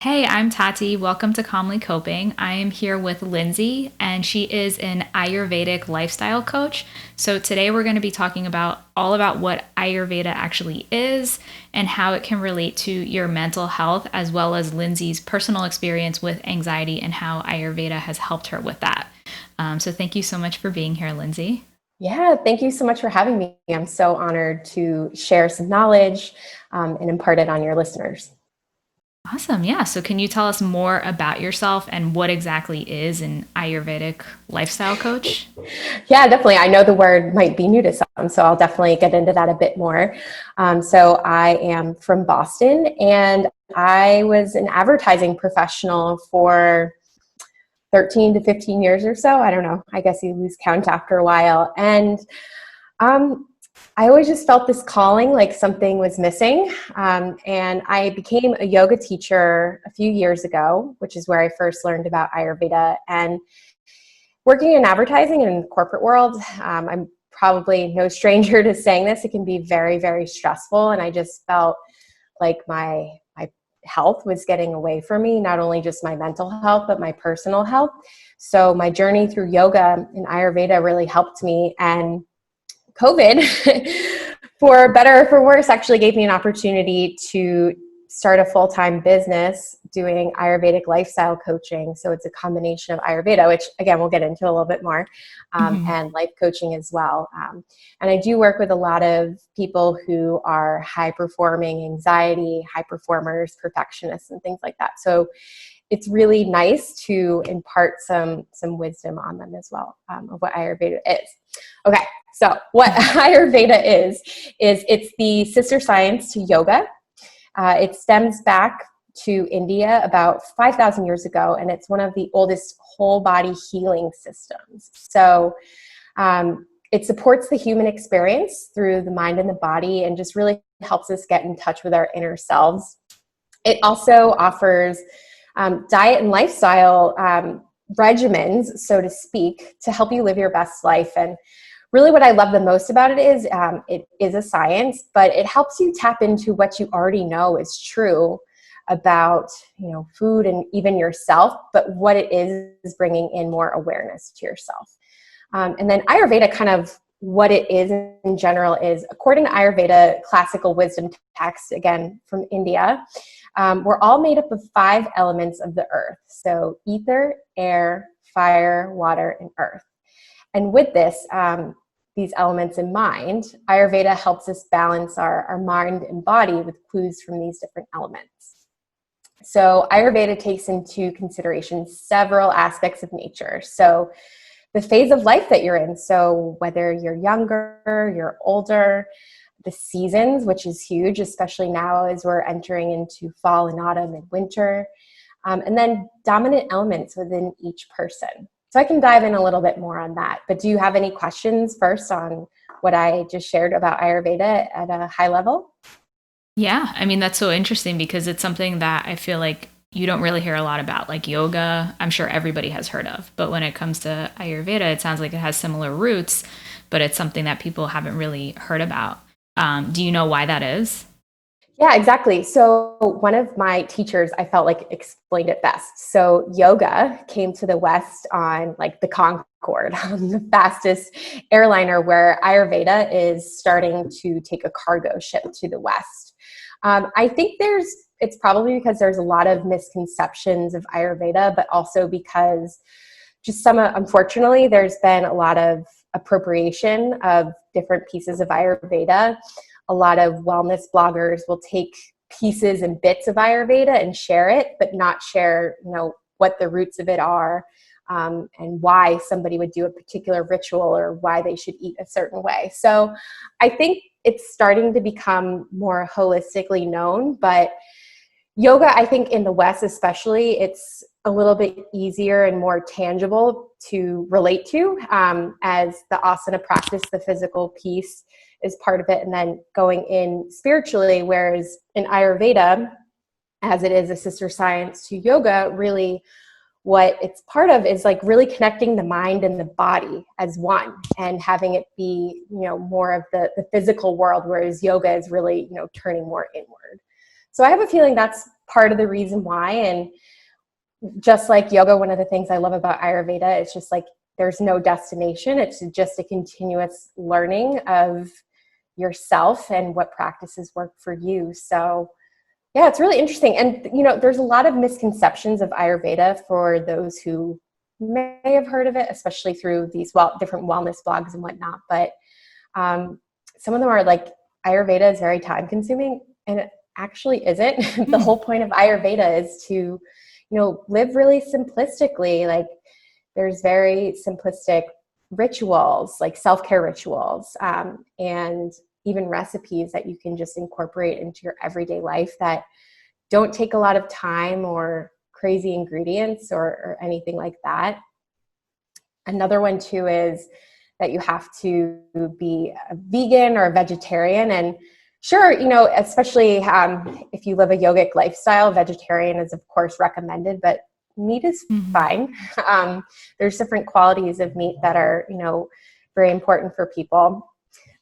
Hey, I'm Tati. Welcome to Calmly Coping. I am here with Lindsay, and she is an Ayurvedic lifestyle coach. So today we're going to be talking about all about what Ayurveda actually is and how it can relate to your mental health, as well as Lindsay's personal experience with anxiety and how Ayurveda has helped her with that. So thank you so much for being here, Lindsay. Yeah, thank you so much for having me. I'm so honored to share some knowledge and impart it on your listeners. Awesome. Yeah. So can you tell us more about yourself and what exactly is an Ayurvedic lifestyle coach? Yeah, definitely. I know the word might be new to some, so I'll definitely get into that a bit more. So I am from Boston, and I was an advertising professional for 13 to 15 years or so. I don't know. I guess you lose count after a while. And um, I always just felt this calling, like something was missing. And I became a yoga teacher a few years ago, which is where I first learned about Ayurveda. And working in advertising and in the corporate world, I'm probably no stranger to saying this. It can be very, very stressful. And I just felt like my health was getting away from me, not only just my mental health, but my personal health. So my journey through yoga and Ayurveda really helped me. And COVID, for better or for worse, actually gave me an opportunity to start a full-time business doing Ayurvedic lifestyle coaching. So it's a combination of Ayurveda, which again, we'll get into a little bit more, Mhm. and life coaching as well. And I do work with a lot of people who are high-performing anxiety, high performers, perfectionists, and things like that. So it's really nice to impart some wisdom on them as well, of what Ayurveda is. Okay, so what Ayurveda is it's the sister science to yoga. It stems back to India about 5,000 years ago, and it's one of the oldest whole body healing systems. So it supports the human experience through the mind and the body and just really helps us get in touch with our inner selves. It also offers diet and lifestyle regimens, so to speak, to help you live your best life. And really what I love the most about it is a science, but it helps you tap into what you already know is true about, food and even yourself, but what it is bringing in more awareness to yourself. And then Ayurveda, kind of what it is in general, is according to Ayurveda classical wisdom text, again from India, we're all made up of 5 elements of the earth. So ether, air, fire, water, and earth. And with this, these elements in mind, Ayurveda helps us balance our mind and body with clues from these different elements. So Ayurveda takes into consideration several aspects of nature. So the phase of life that you're in. So whether you're younger, you're older, the seasons, which is huge, especially now as we're entering into fall and autumn and winter, and then dominant elements within each person. So I can dive in a little bit more on that. But do you have any questions first on what I just shared about Ayurveda at a high level? Yeah, I mean, that's so interesting because it's something that I feel like you don't really hear a lot about. Like yoga, I'm sure everybody has heard of. But when it comes to Ayurveda, it sounds like it has similar roots, but it's something that people haven't really heard about. Do you know why that is? Yeah, exactly. So one of my teachers, I felt like explained it best. So yoga came to the West on like the Concorde, on the fastest airliner, where Ayurveda is starting to take a cargo ship to the West. I think it's probably because there's a lot of misconceptions of Ayurveda, but also because just unfortunately, there's been a lot of appropriation of different pieces of Ayurveda. A lot of wellness bloggers will take pieces and bits of Ayurveda and share it, but not share, what the roots of it are, and why somebody would do a particular ritual or why they should eat a certain way. So I think it's starting to become more holistically known, but yoga, I think in the West especially, it's a little bit easier and more tangible to relate to, as the asana practice, the physical piece is part of it, and then going in spiritually, whereas in Ayurveda, as it is a sister science to yoga, really what it's part of is like really connecting the mind and the body as one and having it be, more of the physical world, whereas yoga is really, turning more inward. So I have a feeling that's part of the reason why. And just like yoga, one of the things I love about Ayurveda is just like there's no destination. It's just a continuous learning of yourself and what practices work for you. So yeah, it's really interesting. And, there's a lot of misconceptions of Ayurveda for those who may have heard of it, especially through these different wellness blogs and whatnot. But some of them are like, Ayurveda is very time consuming, and it actually isn't. The whole point of Ayurveda is to, live really simplistically. Like there's very simplistic rituals, like self-care rituals, and even recipes that you can just incorporate into your everyday life that don't take a lot of time or crazy ingredients or anything like that. Another one too is that you have to be a vegan or a vegetarian. And sure, especially if you live a yogic lifestyle, vegetarian is of course recommended, but meat is fine. There's different qualities of meat that are, very important for people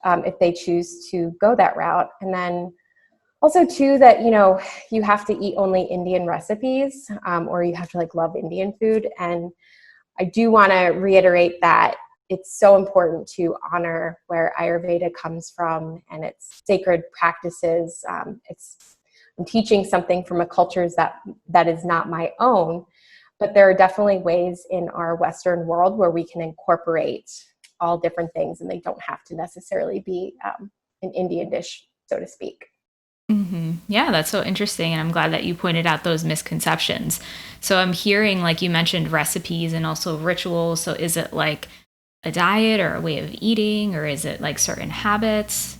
if they choose to go that route. And then also too that, you have to eat only Indian recipes, or you have to love Indian food. And I do want to reiterate that it's so important to honor where Ayurveda comes from and its sacred practices. I'm teaching something from a culture that is not my own, but there are definitely ways in our Western world where we can incorporate all different things, and they don't have to necessarily be an Indian dish, so to speak. Mm-hmm. Yeah, that's so interesting. And I'm glad that you pointed out those misconceptions. So I'm hearing, like you mentioned, recipes and also rituals. So is it like a diet or a way of eating, or is it like certain habits?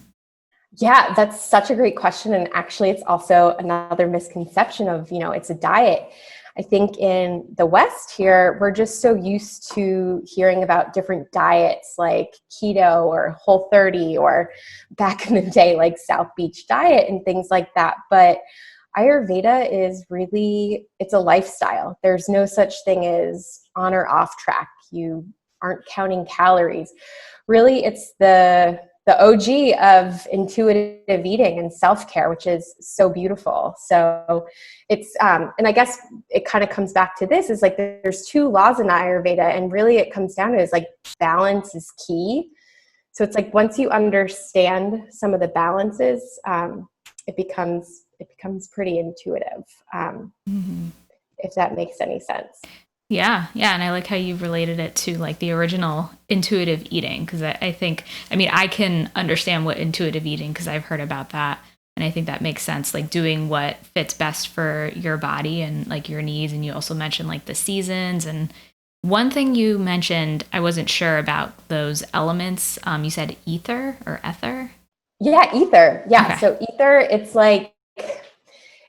Yeah, that's such a great question. And actually, it's also another misconception of, it's a diet. I think in the West here, we're just so used to hearing about different diets like keto or Whole30, or back in the day, like South Beach diet and things like that. But Ayurveda is really, it's a lifestyle. There's no such thing as on or off track. You aren't counting calories. Really, it's the OG of intuitive eating and self-care, which is so beautiful. So it's, and I guess it kind of comes back to this, is like there's two laws in Ayurveda, and really it comes down to is like balance is key. So it's like once you understand some of the balances, it becomes pretty intuitive, if that makes any sense. Yeah, yeah. And I like how you related it to like the original intuitive eating, because I think, I mean, I can understand what intuitive eating, because I've heard about that. And I think that makes sense, like doing what fits best for your body and like your needs. And you also mentioned like the seasons. And one thing you mentioned, I wasn't sure about those elements. You said ether or ether? Yeah, ether. Yeah. Okay. So ether, it's like,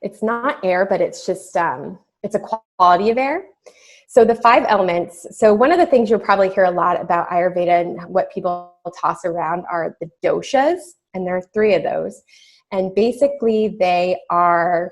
it's not air, but it's just, it's a quality of air. So the 5 elements. So one of the things you'll probably hear a lot about Ayurveda and what people toss around are the doshas, and there are 3 of those. And basically they are,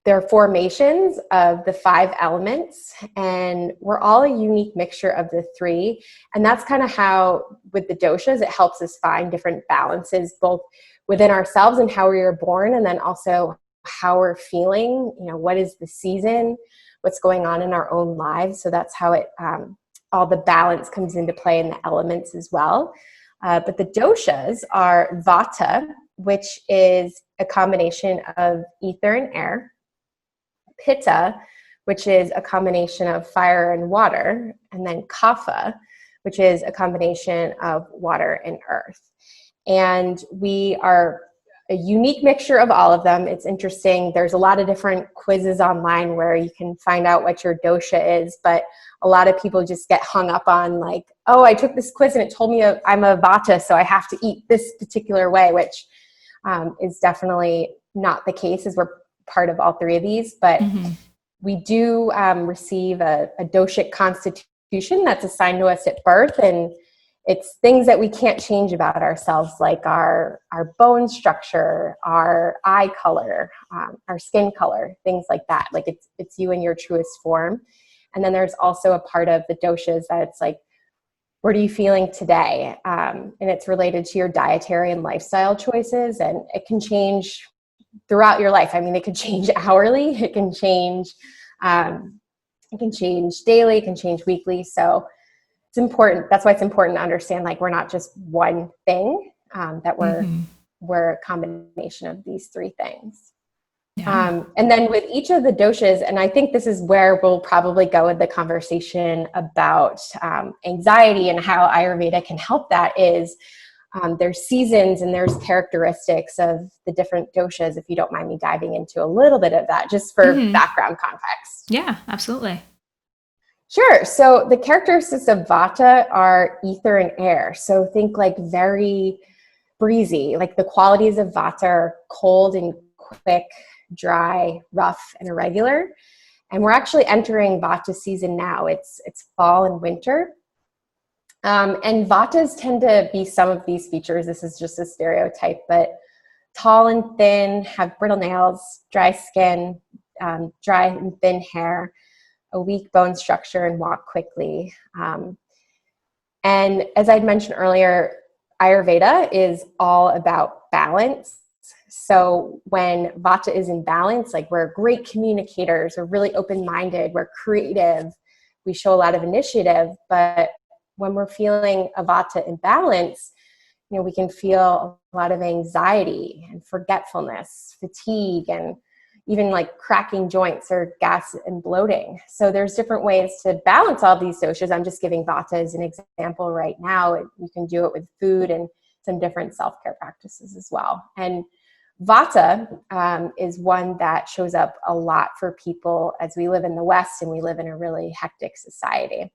they're formations of the 5 elements, and we're all a unique mixture of the 3. And that's kind of how, with the doshas, it helps us find different balances, both within ourselves and how we were born, and then also how we're feeling, what is the season, what's going on in our own lives. So that's how it, all the balance comes into play in the elements as well. But the doshas are vata, which is a combination of ether and air, pitta, which is a combination of fire and water, and then kapha, which is a combination of water and earth. And we are a unique mixture of all of them. It's interesting. There's a lot of different quizzes online where you can find out what your dosha is, but a lot of people just get hung up on like, oh, I took this quiz and it told me I'm a vata, so I have to eat this particular way, which is definitely not the case, as we're part of all 3 of these. But we do receive a doshic constitution that's assigned to us at birth, and it's things that we can't change about ourselves, like our bone structure, our eye color, our skin color, things like that. Like it's you in your truest form. And then there's also a part of the doshas that it's like, what are you feeling today? And it's related to your dietary and lifestyle choices, and it can change throughout your life. I mean, it could change hourly, it can change daily, it can change weekly. So it's important. That's why it's important to understand, like, we're not just one thing, that we're a combination of these three things. Yeah. And then with each of the doshas, and I think this is where we'll probably go with the conversation about anxiety and how Ayurveda can help that, is there's seasons and there's characteristics of the different doshas, if you don't mind me diving into a little bit of that, just for background context. Yeah, absolutely. Sure. So the characteristics of vata are ether and air. So think like very breezy, like the qualities of vata are cold and quick, dry, rough, and irregular. And we're actually entering vata season now. It's fall and winter. And vatas tend to be some of these features. This is just a stereotype, but tall and thin, have brittle nails, dry skin, dry and thin hair, a weak bone structure, and walk quickly. And as I'd mentioned earlier, Ayurveda is all about balance. So when vata is in balance, like, we're great communicators, we're really open-minded, we're creative, we show a lot of initiative. But when we're feeling a vata imbalance, we can feel a lot of anxiety and forgetfulness, fatigue, and even like cracking joints or gas and bloating. So there's different ways to balance all these doshas. I'm just giving vata as an example right now. You can do it with food and some different self-care practices as well. And vata is one that shows up a lot for people as we live in the West and we live in a really hectic society.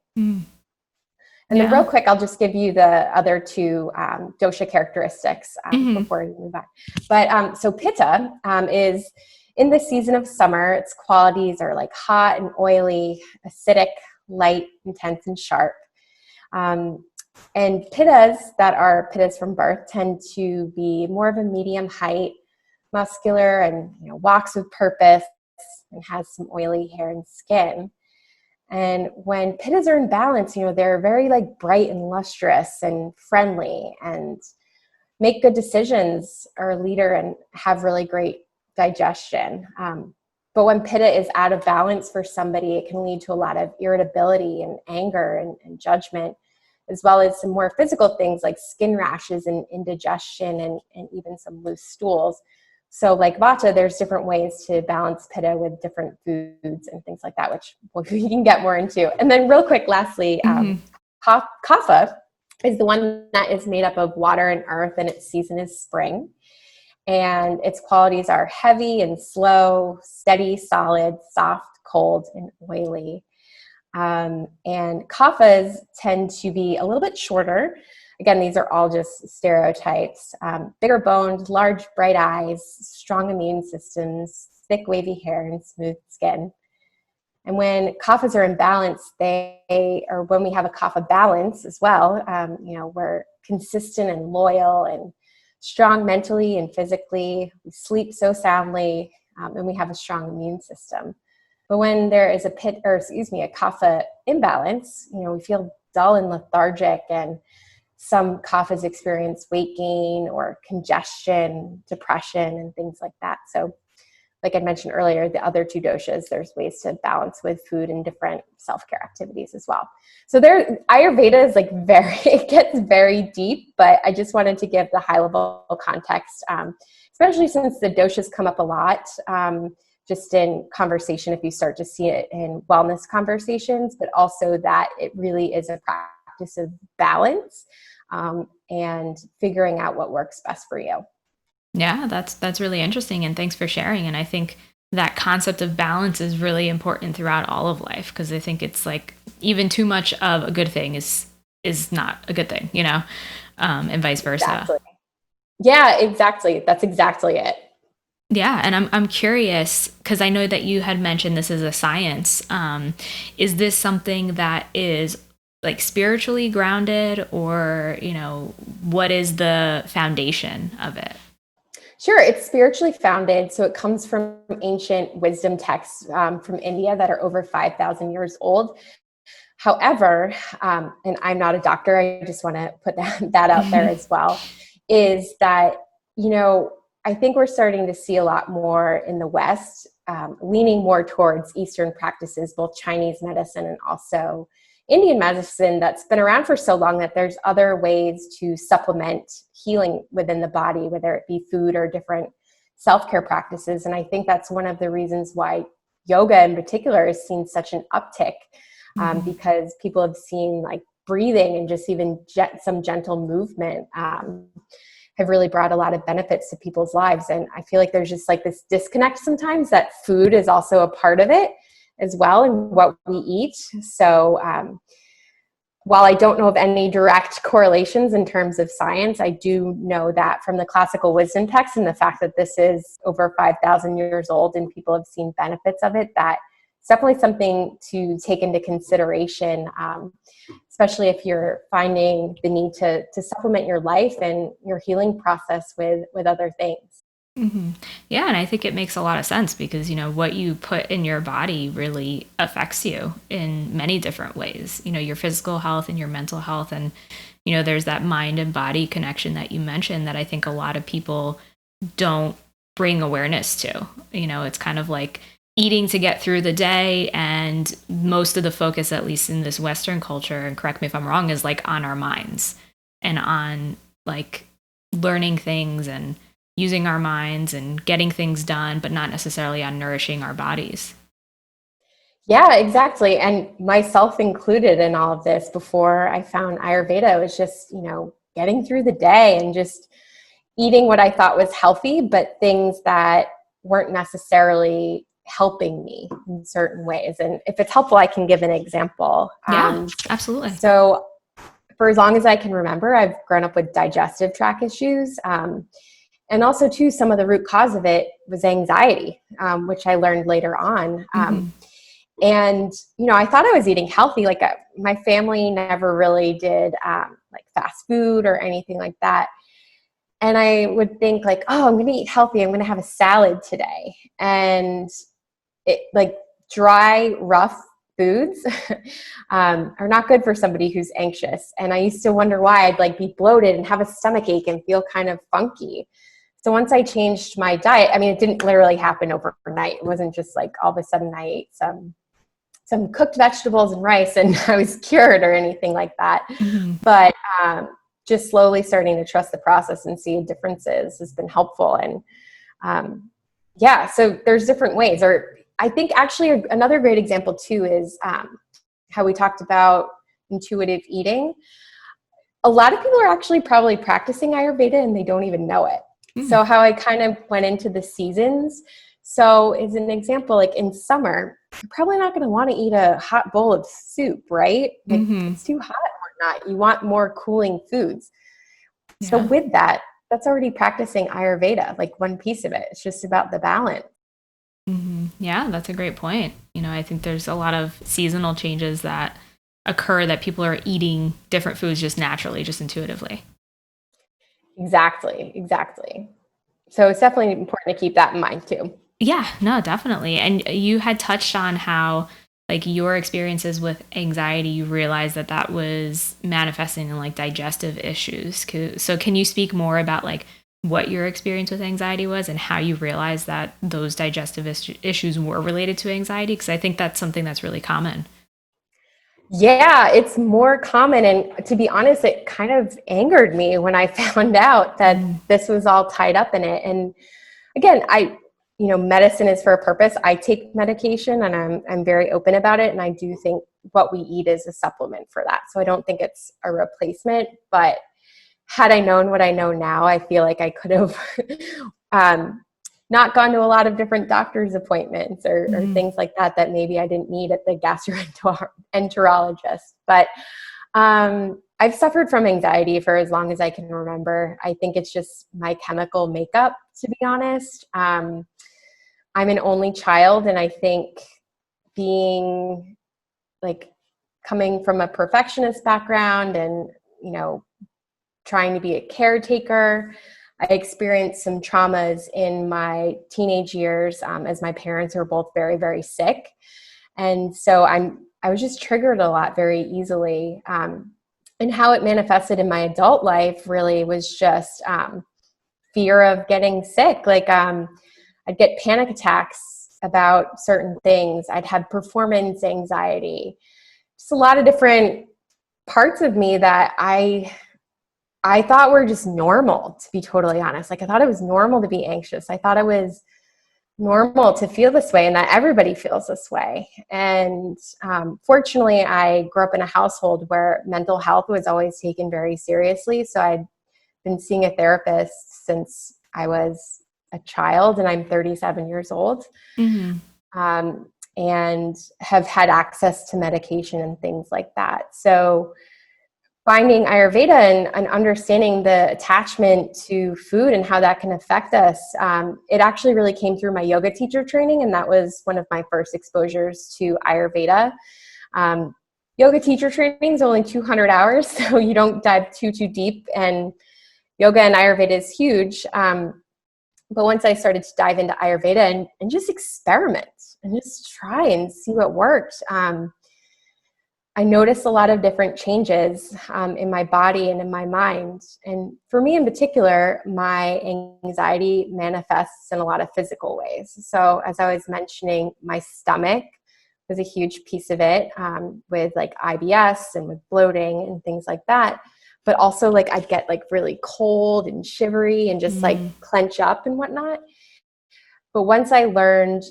And then real quick, I'll just give you the other two dosha characteristics before we move on. But so Pitta is in the season of summer. Its qualities are like hot and oily, acidic, light, intense, and sharp. And Pittas that are Pittas from birth tend to be more of a medium height, muscular, and walks with purpose, and has some oily hair and skin. And when Pittas are in balance, they're very like bright and lustrous and friendly and make good decisions, are a leader, and have really great digestion. But when Pitta is out of balance for somebody, it can lead to a lot of irritability and anger and judgment, as well as some more physical things like skin rashes and indigestion and even some loose stools. So like vata, there's different ways to balance Pitta with different foods and things like that, which we can get more into. And then real quick, lastly, Kapha is the one that is made up of water and earth, and its season is spring. And its qualities are heavy and slow, steady, solid, soft, cold, and oily. And Kaphas tend to be a little bit shorter. Again, these are all just stereotypes. Bigger boned, large, bright eyes, strong immune systems, thick, wavy hair, and smooth skin. And when Kaphas are in balance, or when we have a Kapha balance as well, we're consistent and loyal and strong mentally and physically. We sleep so soundly, and we have a strong immune system. But when there is a Kapha imbalance, we feel dull and lethargic, and some Kaphas experience weight gain or congestion, depression, and things like that. So like I mentioned earlier, the other two doshas, there's ways to balance with food and different self-care activities as well. So Ayurveda is like it gets very deep, but I just wanted to give the high level context, especially since the doshas come up a lot, just in conversation, if you start to see it in wellness conversations, but also that it really is a practice of balance, and figuring out what works best for you. Yeah, that's really interesting, and thanks for sharing. And I think that concept of balance is really important throughout all of life, because I think it's like even too much of a good thing is not a good thing, and vice versa. Exactly. Yeah, exactly. That's exactly it. Yeah, and I'm curious, because I know that you had mentioned this is a science. Is this something that is like spiritually grounded, or what is the foundation of it? Sure, it's spiritually founded. So it comes from ancient wisdom texts from India that are over 5,000 years old. However, and I'm not a doctor, I just want to put that out there as well, is that, I think we're starting to see a lot more in the West, leaning more towards Eastern practices, both Chinese medicine and also Indian medicine that's been around for so long, that there's other ways to supplement healing within the body, whether it be food or different self-care practices. And I think that's one of the reasons why yoga in particular has seen such an uptick, because people have seen like breathing and just even some gentle movement have really brought a lot of benefits to people's lives. And I feel like there's just like this disconnect sometimes, that food is also a part of it as well, and what we eat. So while I don't know of any direct correlations in terms of science, I do know that from the classical wisdom text and the fact that this is over 5,000 years old and people have seen benefits of it, that it's definitely something to take into consideration, especially if you're finding the need to supplement your life and your healing process with other things. Mm-hmm. Yeah, and I think it makes a lot of sense because, what you put in your body really affects you in many different ways, your physical health and your mental health. And, there's that mind and body connection that you mentioned that I think a lot of people don't bring awareness to. It's kind of like eating to get through the day. And most of the focus, at least in this Western culture, and correct me if I'm wrong, is like on our minds and on like learning things and using our minds and getting things done, but not necessarily on nourishing our bodies. Yeah, exactly. And myself included in all of this. Before I found Ayurveda, it was just, getting through the day and just eating what I thought was healthy, but things that weren't necessarily helping me in certain ways. And if it's helpful, I can give an example. Yeah, absolutely. So for as long as I can remember, I've grown up with digestive tract issues. And also, too, some of the root cause of it was anxiety, which I learned later on. And, I thought I was eating healthy. Like my family never really did like fast food or anything like that. And I would think like, oh, I'm going to eat healthy. I'm going to have a salad today. And it like dry, rough foods are not good for somebody who's anxious. And I used to wonder why I'd like be bloated and have a stomach ache and feel kind of funky. So once I changed my diet, I mean, it didn't literally happen overnight. It wasn't just like all of a sudden I ate some cooked vegetables and rice and I was cured or anything like that. But just slowly starting to trust the process and see differences has been helpful. And so there's different ways. Or I think actually another great example too is how we talked about intuitive eating. A lot of people are actually probably practicing Ayurveda and they don't even know it. So how I kind of went into the seasons. So as an example, like in summer, you're probably not going to want to eat a hot bowl of soup, right? Like it's too hot or not. You want more cooling foods. Yeah. So with that, that's already practicing Ayurveda, like one piece of it. It's just about the balance. Yeah, that's a great point. I think there's a lot of seasonal changes that occur that people are eating different foods just naturally, just intuitively. Exactly. So it's definitely important to keep that in mind too. Yeah, no, definitely. And you had touched on how like your experiences with anxiety, you realized that was manifesting in like digestive issues. So can you speak more about like what your experience with anxiety was and how you realized that those digestive issues were related to anxiety? Because I think that's something that's really common. Yeah, it's more common. And to be honest, it kind of angered me when I found out that this was all tied up in it. And again, medicine is for a purpose. I take medication and I'm very open about it. And I do think what we eat is a supplement for that. So I don't think it's a replacement, but had I known what I know now, I feel like I could have not gone to a lot of different doctor's appointments or things like that maybe I didn't need at the gastroenterologist. But I've suffered from anxiety for as long as I can remember. I think it's just my chemical makeup, to be honest. I'm an only child, and I think being like coming from a perfectionist background and, trying to be a caretaker, I experienced some traumas in my teenage years as my parents were both very, very sick. And so I was just triggered a lot very easily. And how it manifested in my adult life really was just fear of getting sick. Like I'd get panic attacks about certain things. I'd have performance anxiety. Just a lot of different parts of me that I thought were just normal, to be totally honest. Like I thought it was normal to be anxious. I thought it was normal to feel this way and that everybody feels this way. And fortunately, I grew up in a household where mental health was always taken very seriously. So I'd been seeing a therapist since I was a child, and I'm 37 years old, and have had access to medication and things like that. So finding Ayurveda and understanding the attachment to food and how that can affect us, it actually really came through my yoga teacher training, and that was one of my first exposures to Ayurveda. Yoga teacher training is only 200 hours, so you don't dive too deep, and yoga and Ayurveda is huge. But once I started to dive into Ayurveda and just experiment and just try and see what worked, I noticed a lot of different changes in my body and in my mind. And for me in particular, my anxiety manifests in a lot of physical ways. So as I was mentioning, my stomach was a huge piece of it, with like IBS and with bloating and things like that. But also like I'd get like really cold and shivery and just like clench up and whatnot. But once I learned,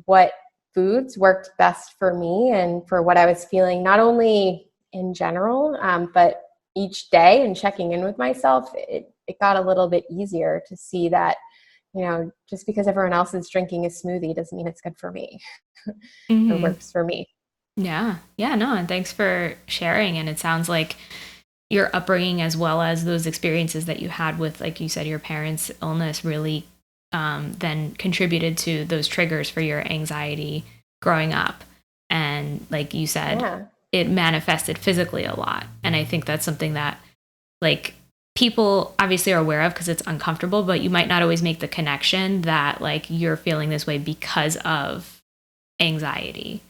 what foods worked best for me and for what I was feeling, not only in general, but each day, and checking in with myself, it got a little bit easier to see that, just because everyone else is drinking a smoothie doesn't mean it's good for me or works for me. Yeah. Yeah. No. And thanks for sharing. And it sounds like your upbringing, as well as those experiences that you had with, like you said, your parents' illness, really then contributed to those triggers for your anxiety growing up. And like you said, it manifested physically a lot. And I think that's something that like people obviously are aware of because it's uncomfortable, but you might not always make the connection that like you're feeling this way because of anxiety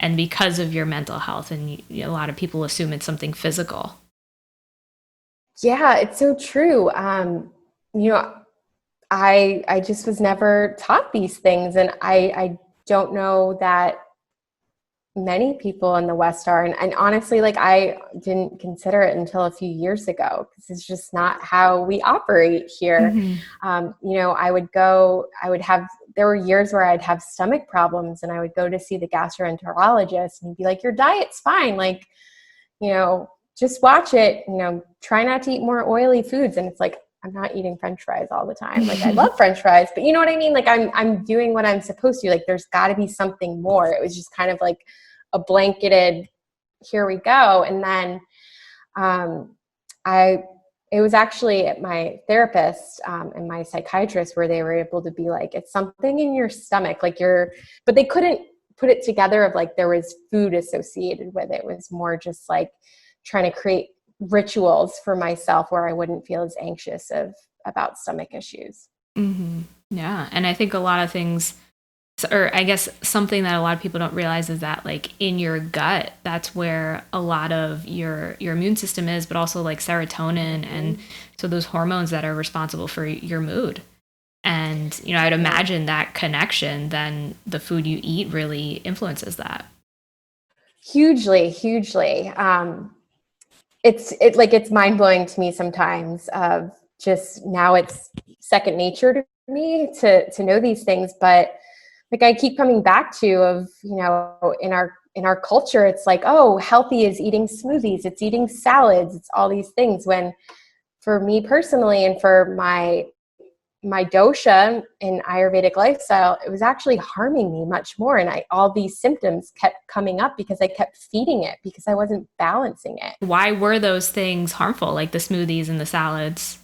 and because of your mental health. And a lot of people assume it's something physical. Yeah, it's so true. I just was never taught these things, and I don't know that many people in the West are. And honestly, like I didn't consider it until a few years ago, because it's just not how we operate here. There were years where I'd have stomach problems, and I would go to see the gastroenterologist, and he'd be like, your diet's fine. Like, just watch it, try not to eat more oily foods. And it's like, I'm not eating French fries all the time. Like I love French fries, but you know what I mean? Like I'm doing what I'm supposed to. Like there's got to be something more. It was just kind of like a blanketed, here we go. And then it was actually at my therapist and my psychiatrist where they were able to be like, it's something in your stomach, but they couldn't put it together of like there was food associated with it. It was more just like trying to create rituals for myself where I wouldn't feel as anxious about stomach issues. Yeah. And I think a lot of things, or I guess something that a lot of people don't realize is that like in your gut, that's where a lot of your immune system is, but also like serotonin. And so those hormones that are responsible for your mood. And, I'd imagine that connection, then the food you eat really influences that. Hugely. It's mind blowing to me sometimes of just now it's second nature to me to know these things. But like I keep coming back to of, in our culture, it's like, oh, healthy is eating smoothies. It's eating salads. It's all these things. When for me personally, and for my dosha in Ayurvedic lifestyle, it was actually harming me much more. And all these symptoms kept coming up because I kept feeding it, because I wasn't balancing it. Why were those things harmful, like the smoothies and the salads?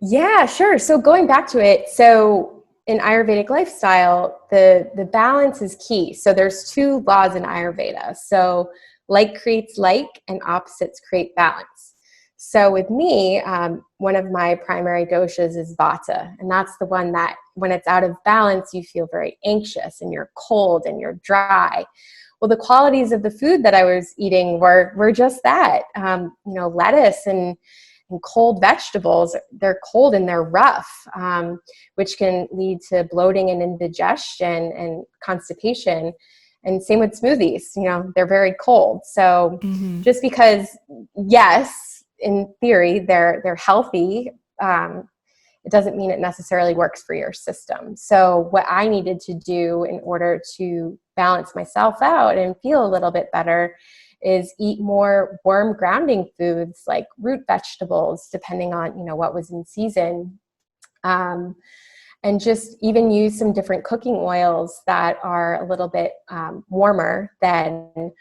Yeah, sure. So going back to it, so in Ayurvedic lifestyle, the balance is key. So there's two laws in Ayurveda. So like creates like, and opposites create balance. So with me, one of my primary doshas is vata, and that's the one that when it's out of balance, you feel very anxious and you're cold and you're dry. Well, the qualities of the food that I was eating were just that, lettuce and And cold vegetables, they're cold and they're rough, which can lead to bloating and indigestion and constipation. And same with smoothies, they're very cold. So just because, yes, in theory, they're healthy, it doesn't mean it necessarily works for your system. So what I needed to do in order to balance myself out and feel a little bit better is eat more warm grounding foods like root vegetables, depending on, what was in season. And just even use some different cooking oils that are a little bit warmer than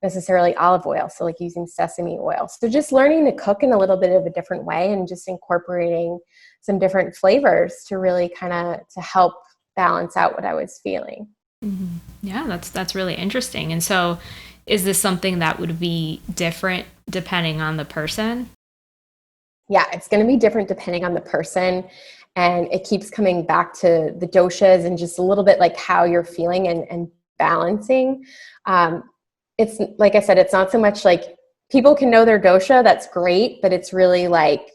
necessarily olive oil. So like using sesame oil. So just learning to cook in a little bit of a different way and just incorporating some different flavors to really to help balance out what I was feeling. Mm-hmm. Yeah, that's really interesting. And so is this something that would be different depending on the person? Yeah, it's going to be different depending on the person. And it keeps coming back to the doshas and just a little bit like how you're feeling and balancing. It's like I said, it's not so much like people can know their dosha, that's great, but it's really like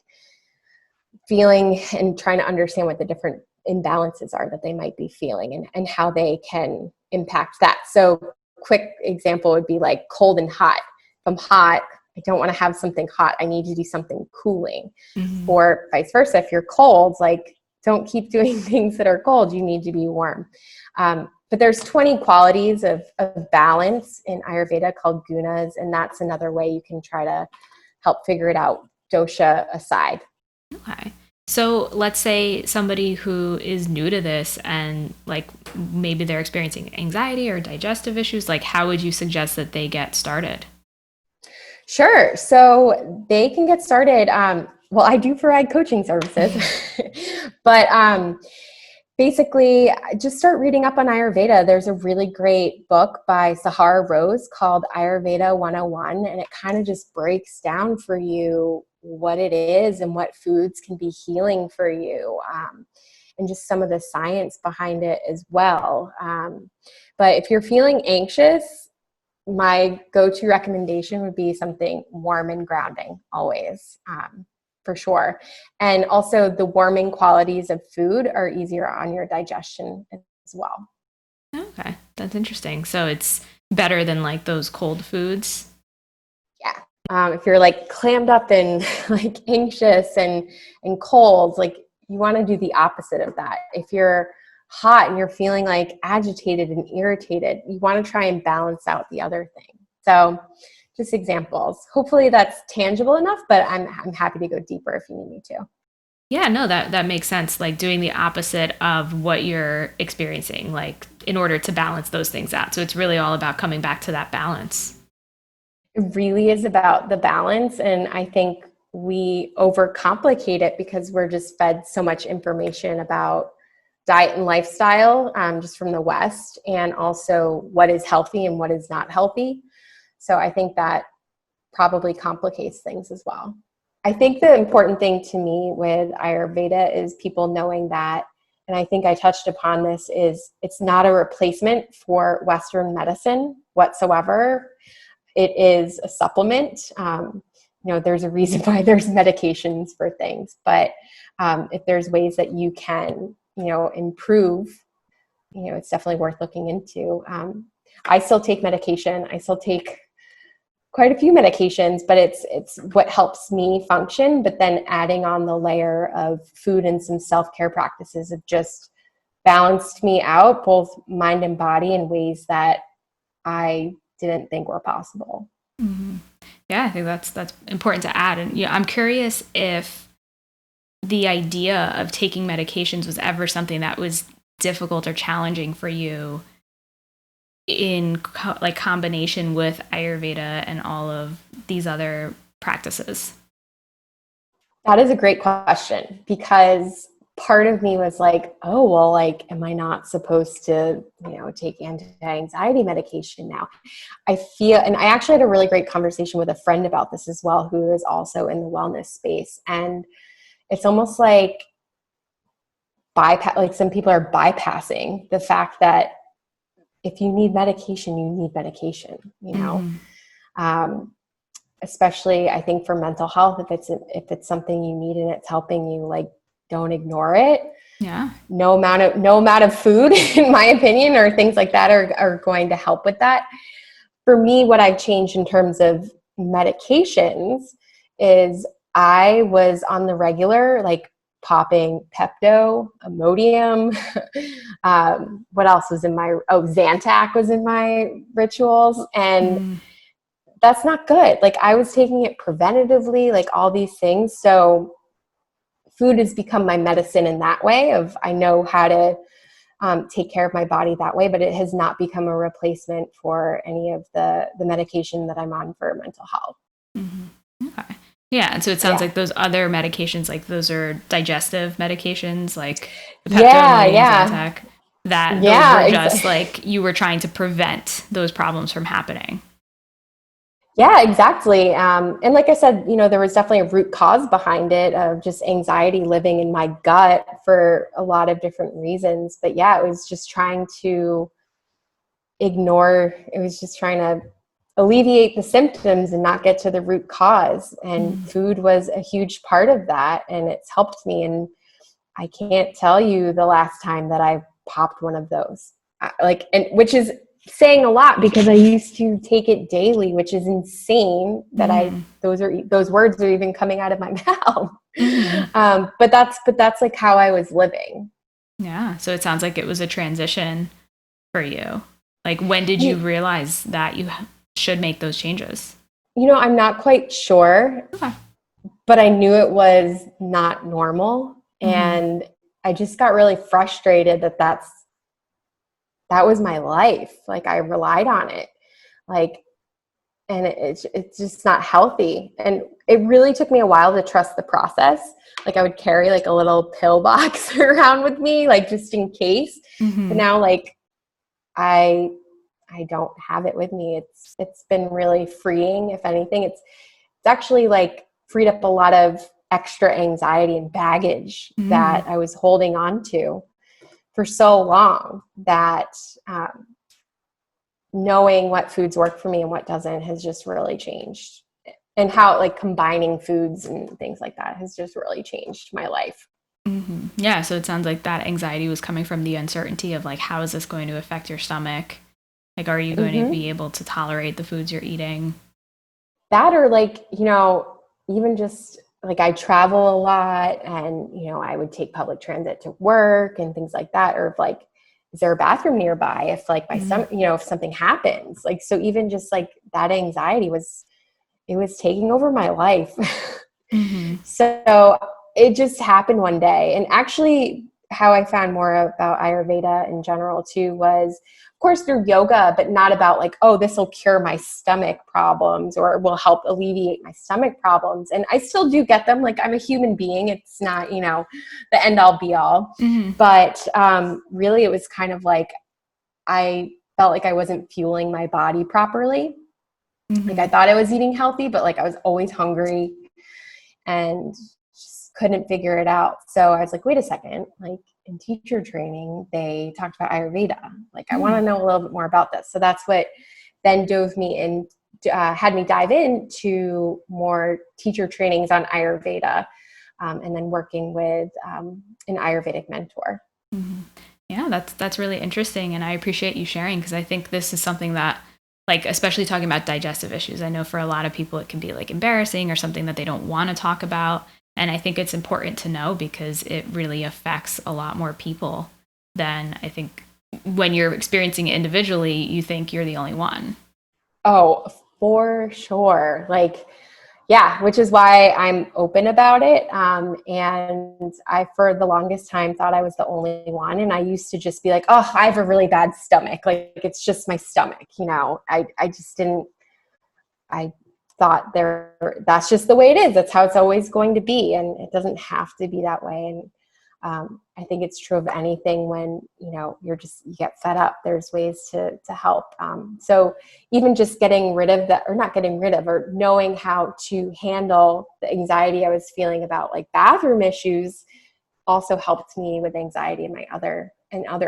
feeling and trying to understand what the different imbalances are that they might be feeling and how they can impact that. So quick example would be like cold and hot. If I'm hot, I don't want to have something hot. I need to do something cooling. Mm-hmm. Or vice versa. If you're cold, like don't keep doing things that are cold. You need to be warm. But there's 20 qualities of balance in Ayurveda called gunas. And that's another way you can try to help figure it out, dosha aside. Okay. So let's say somebody who is new to this and like maybe they're experiencing anxiety or digestive issues, like how would you suggest that they get started? Sure. So they can get started. Well, I do provide coaching services, but basically just start reading up on Ayurveda. There's a really great book by Sahara Rose called Ayurveda 101, and it kind of just breaks down for you what it is and what foods can be healing for you, and just some of the science behind it as well. But if you're feeling anxious, my go-to recommendation would be something warm and grounding always, for sure. And also the warming qualities of food are easier on your digestion as well. Okay, that's interesting. So it's better than like those cold foods? Yeah. If you're like clammed up and like anxious and cold, like you want to do the opposite of that. If you're hot and you're feeling like agitated and irritated, you want to try and balance out the other thing. So just examples. Hopefully that's tangible enough, but I'm happy to go deeper if you need me to. Yeah, no, that makes sense. Like doing the opposite of what you're experiencing, like in order to balance those things out. So it's really all about coming back to that balance. It really is about the balance. And I think we overcomplicate it because we're just fed so much information about diet and lifestyle, just from the West, and also what is healthy and what is not healthy. So I think that probably complicates things as well. I think the important thing to me with Ayurveda is people knowing that, and I think I touched upon this, is it's not a replacement for Western medicine whatsoever. It is a supplement. There's a reason why there's medications for things, but if there's ways that you can, improve, it's definitely worth looking into. I still take medication. I still take quite a few medications, but it's what helps me function. But then adding on the layer of food and some self-care practices have just balanced me out, both mind and body, in ways that I didn't think were possible. Mm-hmm. Yeah, I think that's important to add. And I'm curious if the idea of taking medications was ever something that was difficult or challenging for you in combination with Ayurveda and all of these other practices. That is a great question, because part of me was like, oh, well, like, am I not supposed to, take anti-anxiety medication now? I feel, and I actually had a really great conversation with a friend about this as well, who is also in the wellness space. And it's almost like some people are bypassing the fact that if you need medication, you need medication, Mm-hmm. especially I think for mental health, if it's something you need and it's helping you, like, don't ignore it. Yeah. No amount of food, in my opinion, or things like that are going to help with that. For me, what I've changed in terms of medications is I was on the regular, like popping Pepto, Imodium. What else was in my, Zantac was in my rituals. And that's not good. Like, I was taking it preventatively, like all these things. So food has become my medicine in that way of, I know how to take care of my body that way, but it has not become a replacement for any of the medication that I'm on for mental health. Mm-hmm. Okay. Yeah. And so it sounds like those other medications, like those are digestive medications, like the Pepto, Imodium, Zantac, that those were just like you were trying to prevent those problems from happening. Yeah, exactly. And like I said, there was definitely a root cause behind it of just anxiety living in my gut for a lot of different reasons. But yeah, it was just trying to alleviate the symptoms and not get to the root cause. And food was a huge part of that. And it's helped me. And I can't tell you the last time that I popped one of those. And which is saying a lot because I used to take it daily, which is insane that those words are even coming out of my mouth. But that's like how I was living. Yeah. So it sounds like it was a transition for you. Like, when did you realize that you should make those changes? I'm not quite sure, but I knew it was not normal. And I just got really frustrated that was my life. Like, I relied on it. Like, and it's just not healthy. And it really took me a while to trust the process. Like, I would carry like a little pill box around with me, like just in case. But now, like, I don't have it with me. It's been really freeing. If anything, it's actually like freed up a lot of extra anxiety and baggage that I was holding on to for so long, that knowing what foods work for me and what doesn't has just really changed. And how, like, combining foods and things like that has just really changed my life. Yeah. So it sounds like that anxiety was coming from the uncertainty of, like, how is this going to affect your stomach? Like, are you going to be able to tolerate the foods you're eating? That, or like, even just like, I travel a lot, and, I would take public transit to work and things like that. Or if, like, is there a bathroom nearby? If, like, my stomach, if something happens, like, so even just like that anxiety was taking over my life. So it just happened one day. And actually, how I found more about Ayurveda in general too was, of course, through yoga, but not about like, oh, this will cure my stomach problems or will help alleviate my stomach problems. And I still do get them. Like, I'm a human being. It's not, the end all be all. But really, it was kind of like, I felt like I wasn't fueling my body properly. Like, I thought I was eating healthy, but like, I was always hungry and just couldn't figure it out. So I was like, wait a second, like, in teacher training, they talked about Ayurveda. Like, I want to know a little bit more about this. So that's what then dove me in, had me dive into more teacher trainings on Ayurveda, and then working with an Ayurvedic mentor. Yeah, that's really interesting. And I appreciate you sharing, because I think this is something that, like, especially talking about digestive issues, I know for a lot of people it can be like embarrassing or something that they don't want to talk about. And I think it's important to know, because it really affects a lot more people than, I think, when you're experiencing it individually, you think you're the only one. Oh, for sure. Like, yeah, which is why I'm open about it. And I, for the longest time, thought I was the only one. And I used to just be like, oh, I have a really bad stomach. Like, it's just my stomach. I just didn't, I thought that's just the way it is. That's how it's always going to be. And it doesn't have to be that way. And I think it's true of anything when, you get fed up, there's ways to help. So even just getting rid of that, or not getting rid of, or knowing how to handle the anxiety I was feeling about, like, bathroom issues, also helped me with anxiety in other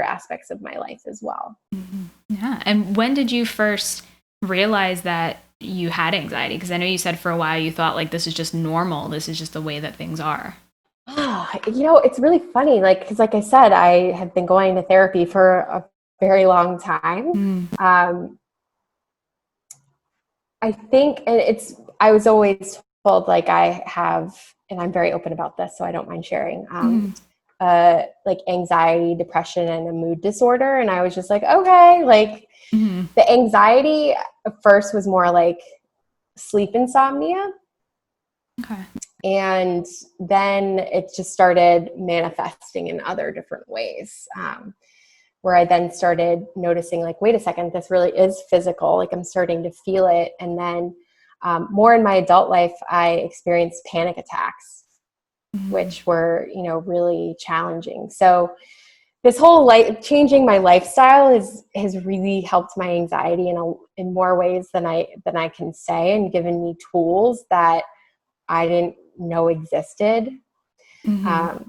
aspects of my life as well. Yeah. And when did you first realize that you had anxiety? Because I know you said for a while you thought like this is just normal. This is just the way that things are. It's really funny. Like, because like I said, I have been going to therapy for a very long time. Mm. I think, and I was always told like I have, and I'm very open about this, so I don't mind sharing, Mm. like anxiety, depression, and a mood disorder. And I was just like, okay, like Mm. the anxiety at first was more like sleep insomnia. Okay. And then it just started manifesting in other different ways, where I then started noticing like, wait a second, this really is physical. Like I'm starting to feel it. And then more in my adult life, I experienced panic attacks, Mm. which were, really challenging. So this whole changing my lifestyle has really helped my anxiety in more ways than I can say, and given me tools that I didn't know existed. Mm.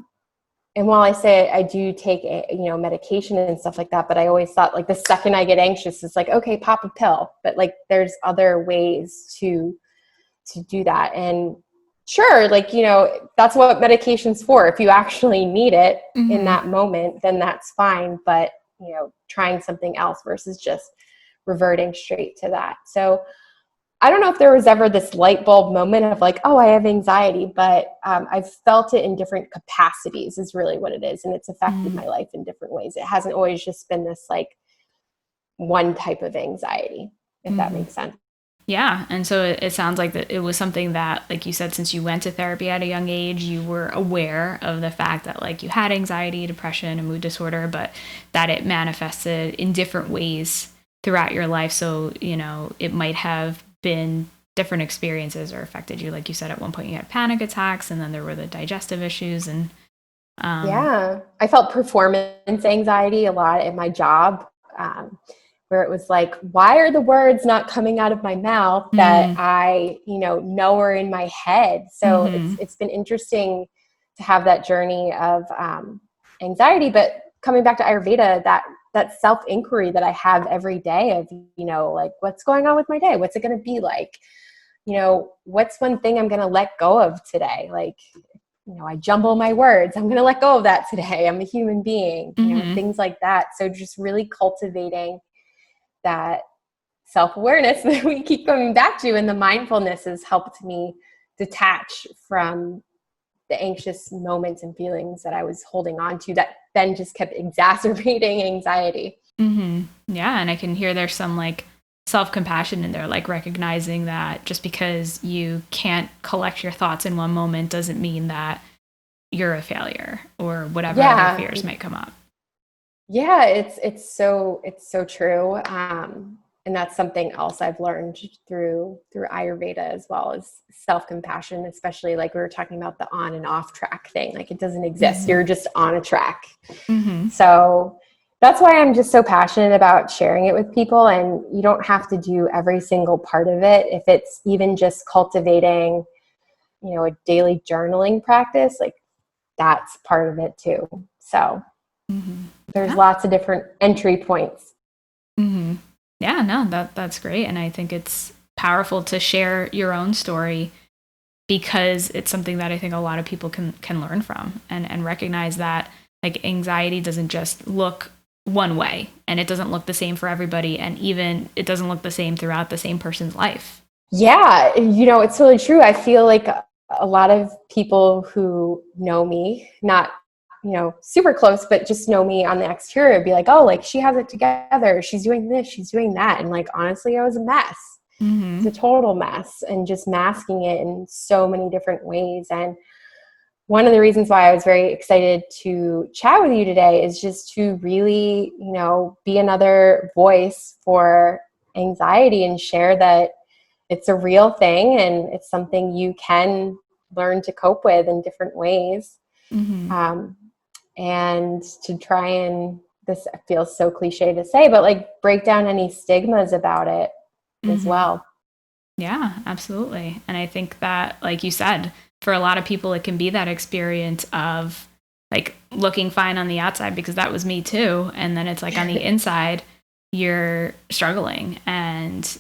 And while I say I do take medication and stuff like that, but I always thought like the second I get anxious, it's like, okay, pop a pill. But like there's other ways to do that. And sure, like, that's what medication's for. If you actually need it in Mm. that moment, then that's fine. But, trying something else versus just reverting straight to that. So I don't know if there was ever this light bulb moment of like, oh, I have anxiety, but I've felt it in different capacities is really what it is. And it's affected Mm. my life in different ways. It hasn't always just been this like one type of anxiety, if that Mm. makes sense. Yeah. And so it sounds like that it was something that, like you said, since you went to therapy at a young age, you were aware of the fact that like you had anxiety, depression, and mood disorder, but that it manifested in different ways throughout your life. So, it might have been different experiences or affected you. Like you said, at one point you had panic attacks, and then there were the digestive issues. And Yeah. I felt performance anxiety a lot in my job, where it was like, why are the words not coming out of my mouth that mm, I, know are in my head? So mm-hmm, it's been interesting to have that journey of anxiety, but coming back to Ayurveda, that self inquiry that I have every day of, like what's going on with my day? What's it going to be like? What's one thing I'm going to let go of today? Like, I jumble my words. I'm going to let go of that today. I'm a human being, mm-hmm, things like that. So just really cultivating that self-awareness that we keep coming back to, and the mindfulness has helped me detach from the anxious moments and feelings that I was holding on to that then just kept exacerbating anxiety. mm-hmm. Yeah. And I can hear there's some like self-compassion in there, like recognizing that just because you can't collect your thoughts in one moment doesn't mean that you're a failure or whatever other Yeah. fears might come up. Yeah, it's so true. And that's something else I've learned through Ayurveda, as well as self-compassion, especially like we were talking about the on and off track thing. Like it doesn't exist. Mm-hmm. You're just on a track. Mm-hmm. So that's why I'm just so passionate about sharing it with people. And you don't have to do every single part of it. If it's even just cultivating, a daily journaling practice, like that's part of it too. So Mm-hmm. there's Yeah. lots of different entry points. Mm-hmm. Yeah, no, that's great. And I think it's powerful to share your own story because it's something that I think a lot of people can learn from and recognize that like anxiety doesn't just look one way and it doesn't look the same for everybody, and even it doesn't look the same throughout the same person's life. Yeah, it's really true. I feel like a lot of people who know me, not, super close, but just know me on the exterior, be like, oh, like she has it together. She's doing this, she's doing that. And like, honestly, I was a mess. Mm-hmm. It's a total mess, and just masking it in so many different ways. And one of the reasons why I was very excited to chat with you today is just to really, be another voice for anxiety and share that it's a real thing and it's something you can learn to cope with in different ways. Mm-hmm. Um, and to try and, this feels so cliche to say, but like break down any stigmas about it as Mm-hmm. well. Yeah, absolutely. And I think that, like you said, for a lot of people, it can be that experience of like looking fine on the outside, because that was me too. And then it's like on the inside, you're struggling and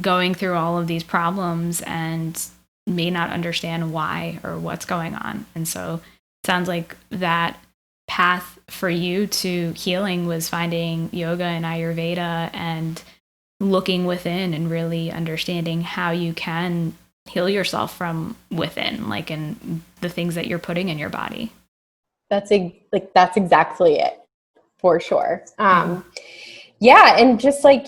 going through all of these problems and may not understand why or what's going on. And so it sounds like that path for you to healing was finding yoga and Ayurveda and looking within and really understanding how you can heal yourself from within, like in the things that you're putting in your body. That's that's exactly it, for sure. Yeah, and just like,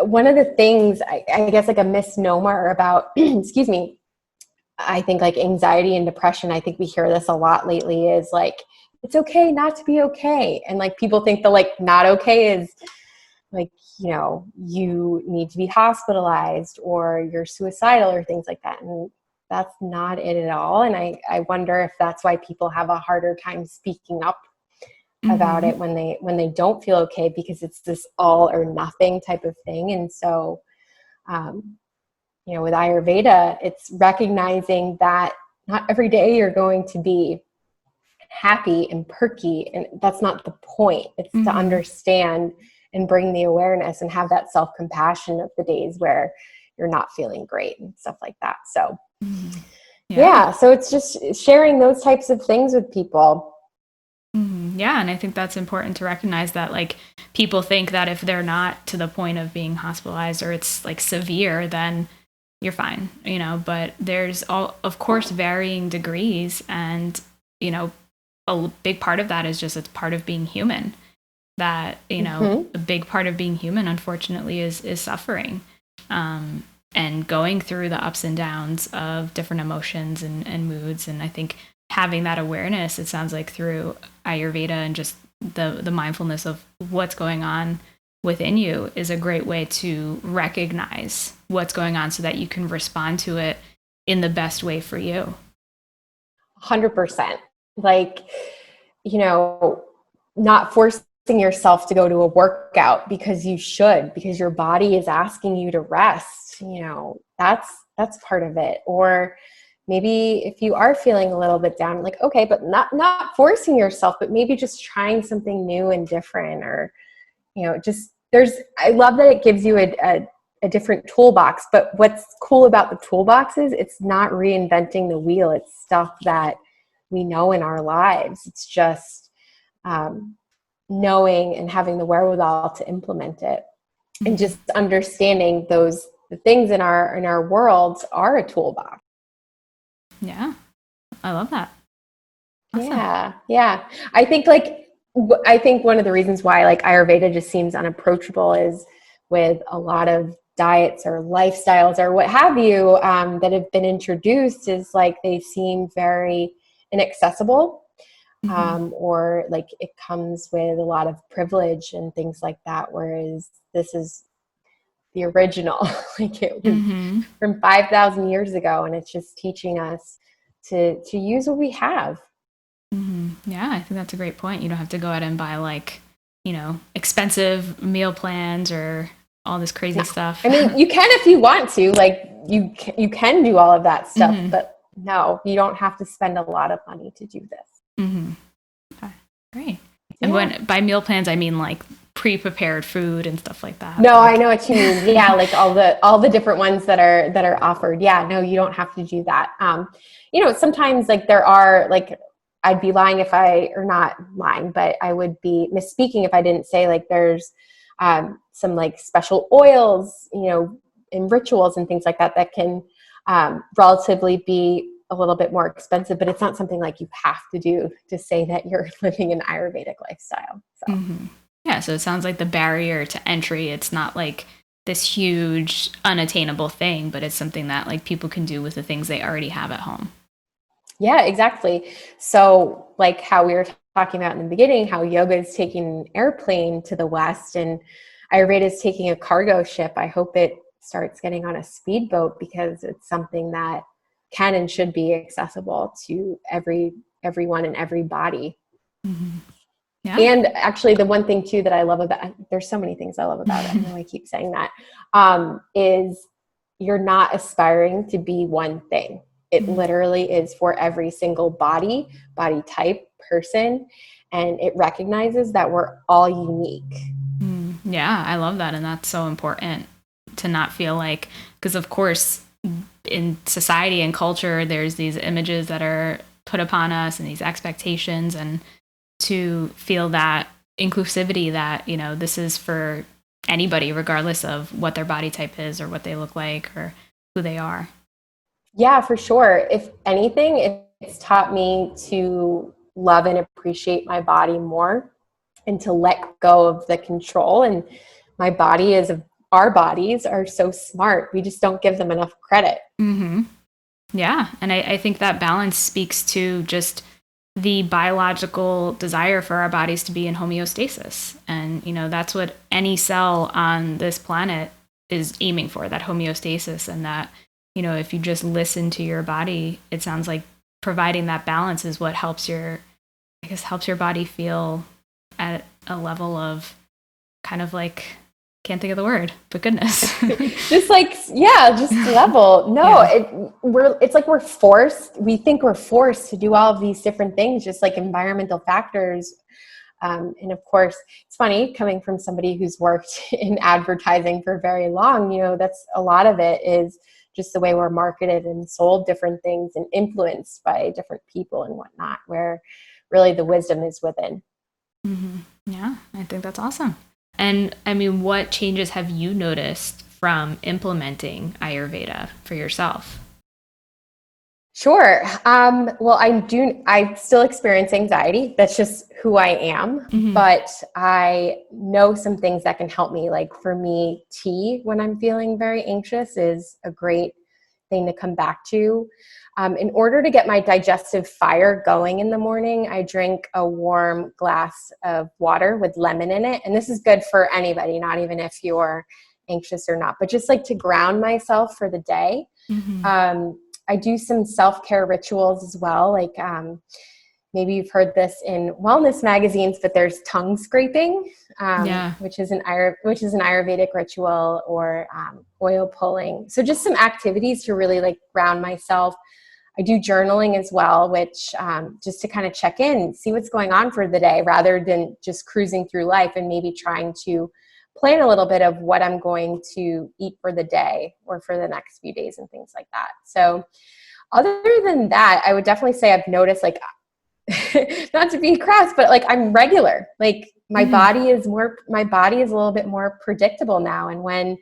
one of the things I guess like a misnomer about, excuse me, I think like anxiety and depression, I think we hear this a lot lately, is like, it's okay not to be okay. And like people think the like not okay is like, you need to be hospitalized or you're suicidal or things like that. And that's not it at all. And I wonder if that's why people have a harder time speaking up about it when they don't feel okay, because it's this all or nothing type of thing. And so, with Ayurveda, it's recognizing that not every day you're going to be happy and perky, and that's not the point. It's to understand and bring the awareness and have that self-compassion of the days where you're not feeling great and stuff like that. So yeah, so it's just sharing those types of things with people. Yeah, and I think that's important to recognize that like people think that if they're not to the point of being hospitalized or it's like severe, then you're fine, but there's of course, varying degrees. And, a big part of that is just, it's part of being human, that, a big part of being human, unfortunately, is suffering, and going through the ups and downs of different emotions and moods. And I think having that awareness, it sounds like through Ayurveda and just the mindfulness of what's going on within you, is a great way to recognize what's going on so that you can respond to it in the best way for you. 100%. Like, not forcing yourself to go to a workout because you should, because your body is asking you to rest, that's part of it. Or maybe if you are feeling a little bit down, like, okay, but not forcing yourself, but maybe just trying something new and different, or, I love that it gives you a different toolbox. But what's cool about the toolbox is it's not reinventing the wheel. It's stuff that we know in our lives. It's just knowing and having the wherewithal to implement it, and just understanding the things in our world are a toolbox. Yeah, I love that. Awesome. Yeah. I think one of the reasons why like Ayurveda just seems unapproachable is with a lot of diets or lifestyles or what have you that have been introduced, is like they seem very inaccessible, or like it comes with a lot of privilege and things like that, whereas this is the original. Like it was from 5,000 years ago, and it's just teaching us to use what we have. Yeah, I think that's a great point. You don't have to go out and buy like, expensive meal plans or all this crazy stuff. I mean, you can if you want to, like you can do all of that stuff, but no, you don't have to spend a lot of money to do this. Okay, great. And when by meal plans, I mean like pre-prepared food and stuff like that. No, I know what you mean. Yeah, like all the different ones that are offered. Yeah, no, you don't have to do that. Sometimes like there are like, I'd be lying or not lying, but I would be misspeaking if I didn't say like there's some like special oils, and rituals and things like that can relatively be a little bit more expensive, but it's not something like you have to do to say that you're living an Ayurvedic lifestyle. So. Yeah, so it sounds like the barrier to entry, it's not like this huge unattainable thing, but it's something that like people can do with the things they already have at home. Yeah, exactly. So like how we were talking about in the beginning, how yoga is taking an airplane to the West and Ayurveda is taking a cargo ship. I hope it starts getting on a speedboat, because it's something that can and should be accessible to everyone and every body. Yeah. And actually the one thing too that I love about, there's so many things I love about it, I know I keep saying that, is you're not aspiring to be one thing. It literally is for every single body type, person, and it recognizes that we're all unique. Yeah, I love that. And that's so important. to not feel like, because of course in society and culture, there's these images that are put upon us and these expectations, and to feel that inclusivity that, you know, this is for anybody, regardless of what their body type is or what they look like or who they are. Yeah, for sure. If anything, it's taught me to love and appreciate my body more and to let go of the control. And my body is, our bodies are so smart. We just don't give them enough credit. Mm-hmm. Yeah. And I think that balance speaks to just the biological desire for our bodies to be in homeostasis. And, you know, that's what any cell on this planet is aiming for, that homeostasis. And that, you know, if you just listen to your body, it sounds like providing that balance is what helps your, I guess, helps your body feel at a level of kind of like, can't think of the word, but goodness. Just like, yeah, just level. No, yeah. It's like we think we're forced to do all of these different things, just like environmental factors. And of course, it's funny coming from somebody who's worked in advertising for very long, you know, that's a lot of it is just the way we're marketed and sold different things and influenced by different people and whatnot, where really the wisdom is within. Mm-hmm. Yeah, I think that's awesome. And I mean, what changes have you noticed from implementing Ayurveda for yourself? Sure. Well, I still experience anxiety. That's just who I am. Mm-hmm. But I know some things that can help me. Like for me, tea when I'm feeling very anxious is a great thing to come back to. In order to get my digestive fire going in the morning, I drink a warm glass of water with lemon in it. And this is good for anybody, not even if you're anxious or not, but just like to ground myself for the day. Mm-hmm. I do some self-care rituals as well. Like maybe you've heard this in wellness magazines, but there's tongue scraping, which is an Ayurvedic ritual, or oil pulling. So just some activities to really like ground myself. I do journaling as well, which just to kind of check in, see what's going on for the day, rather than just cruising through life and maybe trying to plan a little bit of what I'm going to eat for the day or for the next few days and things like that. So other than that, I would definitely say I've noticed, like, not to be crass, but like I'm regular. Like my body is a little bit more predictable now. And when,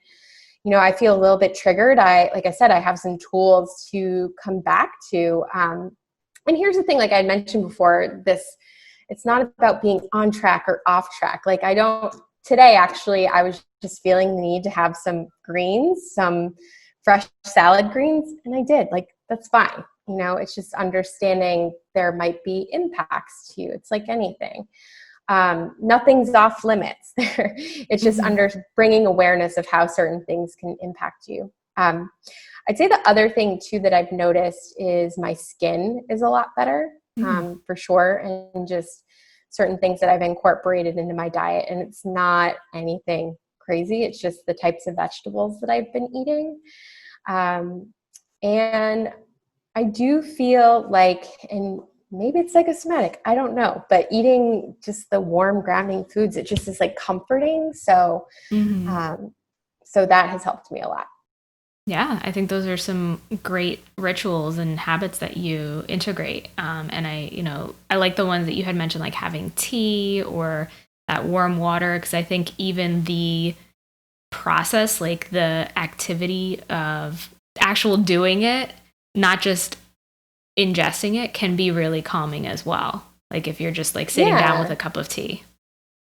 you know, I feel a little bit triggered, like I said, I have some tools to come back to. And here's the thing, like I mentioned before, it's not about being on track or off track. Like today, actually, I was just feeling the need to have some greens, some fresh salad greens, and I did. Like, that's fine. You know, it's just understanding there might be impacts to you. It's like anything. Nothing's off limits. It's just bringing awareness of how certain things can impact you. I'd say the other thing too that I've noticed is my skin is a lot better, for sure. And just certain things that I've incorporated into my diet. And it's not anything crazy. It's just the types of vegetables that I've been eating. And I do feel like, and maybe it's psychosomatic, I don't know, but eating just the warm grounding foods, it just is like comforting. So, so that has helped me a lot. Yeah, I think those are some great rituals and habits that you integrate. And I like the ones that you had mentioned, like having tea or that warm water, because I think even the process, like the activity of actual doing it, not just ingesting it, can be really calming as well. Like if you're just like sitting down with a cup of tea.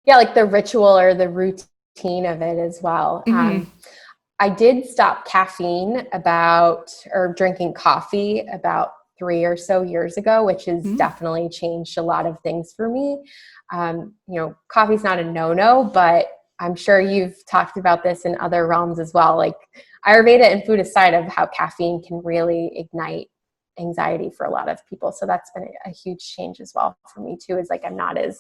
Yeah, like the ritual or the routine of it as well. I did stop caffeine or drinking coffee about 3 or so years ago, which has definitely changed a lot of things for me. You know, coffee's not a no-no, but I'm sure you've talked about this in other realms as well. Like Ayurveda and food aside, of how caffeine can really ignite anxiety for a lot of people. So that's been a huge change as well for me too, is like I'm not as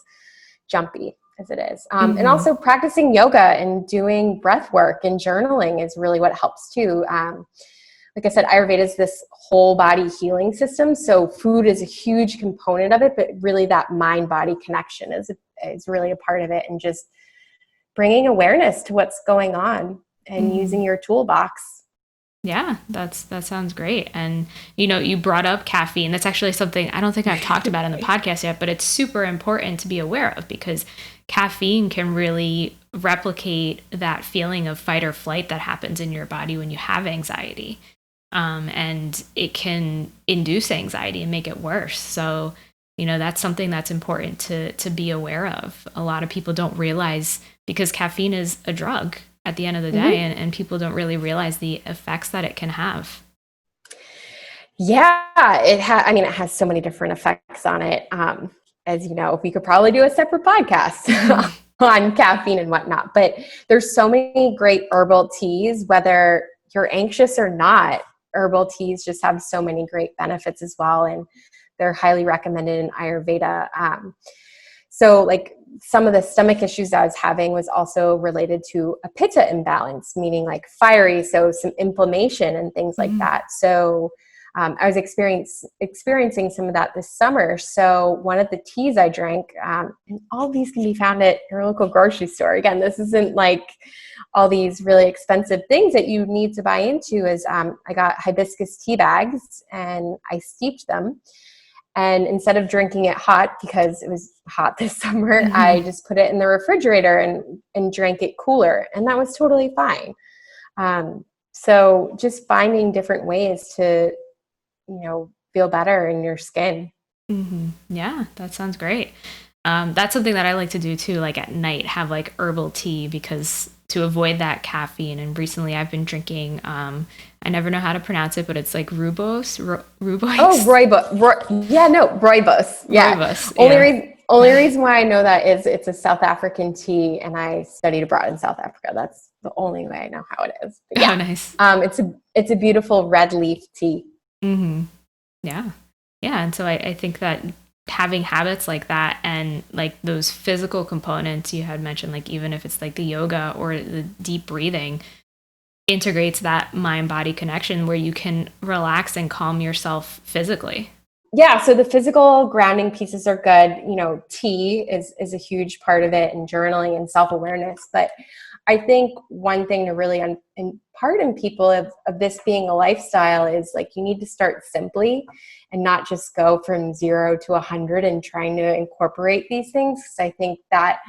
jumpy as it is. And also practicing yoga and doing breath work and journaling is really what helps too. Like I said, Ayurveda is this whole body healing system. So food is a huge component of it, but really that mind-body connection is really a part of it, and just bringing awareness to what's going on. and using your toolbox. Yeah, that sounds great. And you brought up caffeine. That's actually something I don't think I've talked about in the podcast yet, but it's super important to be aware of because caffeine can really replicate that feeling of fight or flight that happens in your body when you have anxiety. And it can induce anxiety and make it worse. So, that's something that's important to be aware of. A lot of people don't realize because caffeine is a drug at the end of the day, and people don't really realize the effects that it can have. Yeah, it has so many different effects on it. As you know, we could probably do a separate podcast on caffeine and whatnot, but there's so many great herbal teas, whether you're anxious or not. Herbal teas just have so many great benefits as well, and they're highly recommended in Ayurveda. So like some of the stomach issues I was having was also related to a Pitta imbalance, meaning like fiery, so some inflammation and things like that. So I was experiencing some of that this summer. So one of the teas I drank, and all these can be found at your local grocery store. Again, this isn't like all these really expensive things that you need to buy into. Is I got hibiscus tea bags and I steeped them. And instead of drinking it hot, because it was hot this summer, I just put it in the refrigerator and drank it cooler. And that was totally fine. So just finding different ways to, feel better in your skin. Yeah, that sounds great. That's something that I like to do too, like at night, have like herbal tea because to avoid that caffeine. And recently I've been drinking, I never know how to pronounce it, but it's like rooibos. Oh, rooibos. Rooibos. Yeah. Rooibos, Only reason why I know that is it's a South African tea, and I studied abroad in South Africa. That's the only way I know how it is. But yeah, oh, nice. It's a beautiful red leaf tea. Yeah. Yeah. And so I think that having habits like that and like those physical components you had mentioned, like even if it's like the yoga or the deep breathing, integrates that mind-body connection where you can relax and calm yourself physically. Yeah, so the physical grounding pieces are good. Tea is a huge part of it, and journaling and self-awareness. But I think one thing to really impart in people of this being a lifestyle is like you need to start simply and not just go from 0 to 100 and trying to incorporate these things. Because I think that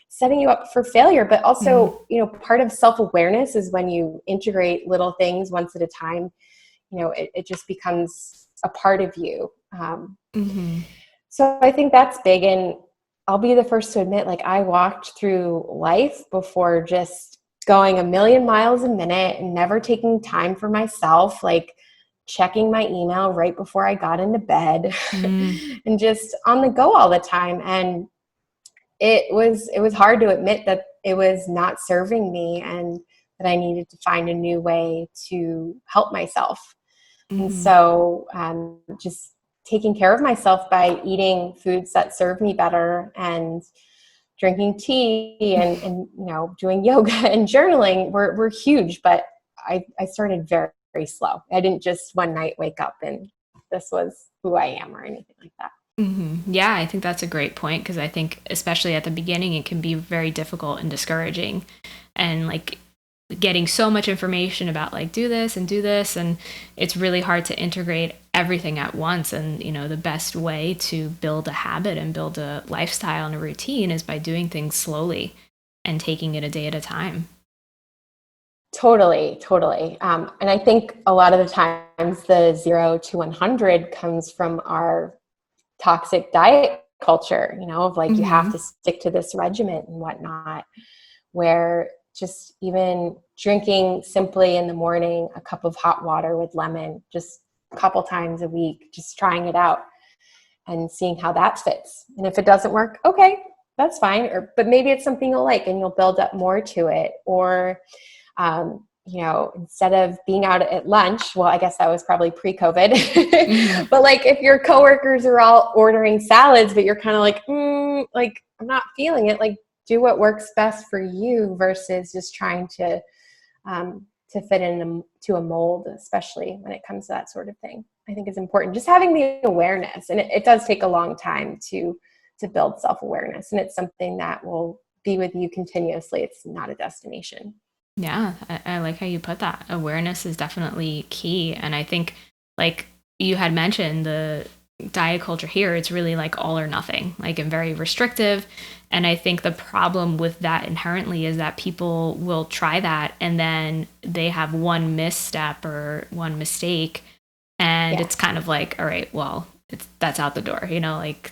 setting you up for failure, but also, part of self-awareness is when you integrate little things once at a time, it just becomes a part of you. So I think that's big. And I'll be the first to admit, like I walked through life before just going a million miles a minute and never taking time for myself, like checking my email right before I got into bed and just on the go all the time. And it was hard to admit that it was not serving me and that I needed to find a new way to help myself. And so just taking care of myself by eating foods that serve me better and drinking tea and doing yoga and journaling were huge. But I started very, very slow. I didn't just one night wake up and this was who I am or anything like that. Yeah, I think that's a great point because I think especially at the beginning, it can be very difficult and discouraging and like getting so much information about like do this and it's really hard to integrate everything at once. And the best way to build a habit and build a lifestyle and a routine is by doing things slowly and taking it a day at a time. Totally. And I think a lot of the times the 0 to 100 comes from our toxic diet culture, of like you have to stick to this regimen and whatnot, where just even drinking simply in the morning a cup of hot water with lemon just a couple times a week, just trying it out and seeing how that fits. And if it doesn't work, okay, that's fine. But maybe it's something you'll like and you'll build up more to it. Or instead of being out at lunch, well, I guess that was probably pre-COVID, but like if your coworkers are all ordering salads, but you're kind of like, like I'm not feeling it, like do what works best for you versus just trying to fit into a mold, especially when it comes to that sort of thing. I think it's important just having the awareness, and it does take a long time to build self-awareness, and it's something that will be with you continuously. It's not a destination. Yeah, I like how you put that. Awareness is definitely key. And I think, like you had mentioned, the diet culture here, it's really like all or nothing, like, and very restrictive. And I think the problem with that inherently is that people will try that and then they have one misstep or one mistake. And Yeah, it's kind of like, all right, well, that's out the door, like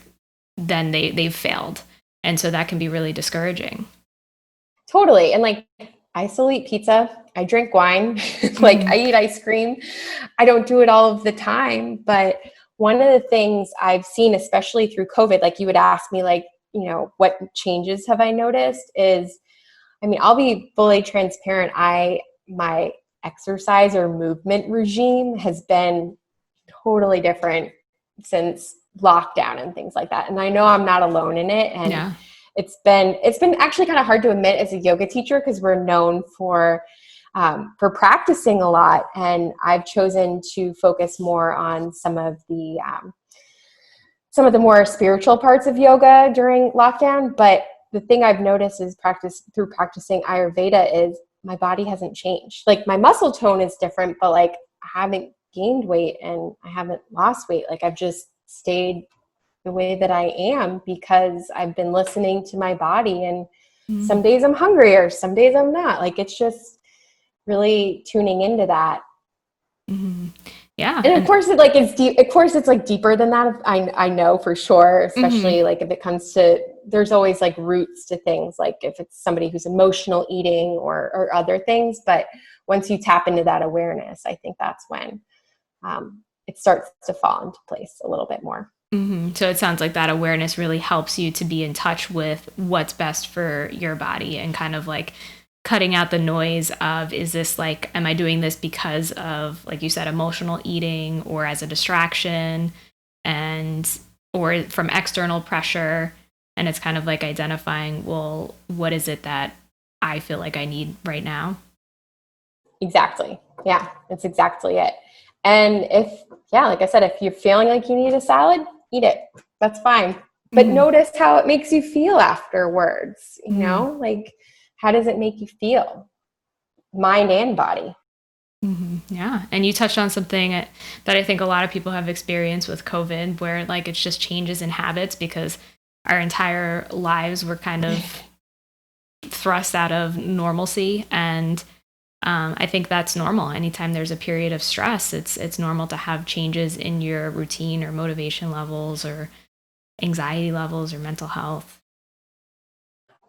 then they've failed. And so that can be really discouraging. totally. And like, I still eat pizza. I drink wine. Like, Mm-hmm. I eat ice cream. I don't do it all of the time. But one of the things I've seen, especially through COVID, like you would ask me, like, what changes have I noticed is, I mean, I'll be fully transparent. My exercise or movement regime has been totally different since lockdown and things like that. And I know I'm not alone in it. And Yeah. it's been actually kind of hard to admit as a yoga teacher, because we're known for practicing a lot. And I've chosen to focus more on some of the more spiritual parts of yoga during lockdown. But the thing I've noticed is practicing Ayurveda is my body hasn't changed. Like, my muscle tone is different, but like, I haven't gained weight and I haven't lost weight. Like, I've just stayed the way that I am because I've been listening to my body. And some days I'm hungrier, some days I'm not. Like, it's just really tuning into that. Mm-hmm. Yeah. And of And course, it's deep. Of course, it's like deeper than that. I know for sure, mm-hmm. especially like if it comes to, there's always like roots to things, like if it's somebody who's emotional eating or other things. But once you tap into that awareness, I think that's when it starts to fall into place a little bit more. Mm-hmm. So it sounds like that awareness really helps you to be in touch with what's best for your body and kind of like cutting out the noise of, is this like, am I doing this because of, like you said, emotional eating or as a distraction, and or from external pressure. And it's kind of like identifying, well, what is it that I feel like I need right now? Exactly. Yeah, that's exactly it. And yeah, like I said, if you're feeling like you need a salad, eat it. That's fine. But Mm-hmm. notice how it makes you feel afterwards. Mm-hmm. Like, how does it make you feel? Mind and body. Mm-hmm. Yeah. And you touched on something that I think a lot of people have experienced with COVID, where like it's just changes in habits because our entire lives were kind of thrust out of normalcy. And I think that's normal. Anytime there's a period of stress, it's normal to have changes in your routine or motivation levels or anxiety levels or mental health.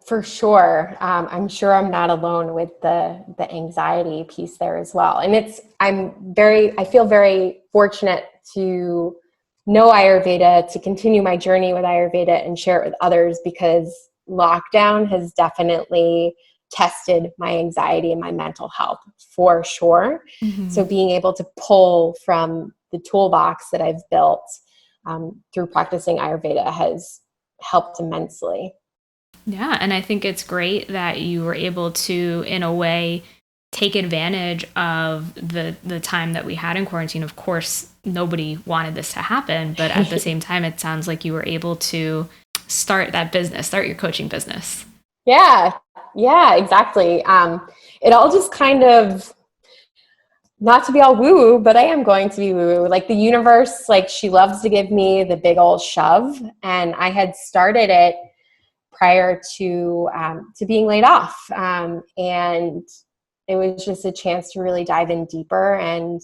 For sure. I'm sure I'm not alone with the anxiety piece there as well. And I feel very fortunate to know Ayurveda, to continue my journey with Ayurveda and share it with others, because lockdown has definitely tested my anxiety and my mental health for sure. Mm-hmm. So being able to pull from the toolbox that I've built through practicing Ayurveda has helped immensely. Yeah, and I think it's great that you were able to, in a way, take advantage of the time that we had in quarantine. Of course, nobody wanted this to happen, but at the same time, it sounds like you were able to start your coaching business. Yeah, yeah, exactly. It all just kind of, not to be all woo woo, but I am going to be woo woo. Like, the universe, like, she loves to give me the big old shove, and I had started it prior to being laid off, and it was just a chance to really dive in deeper. And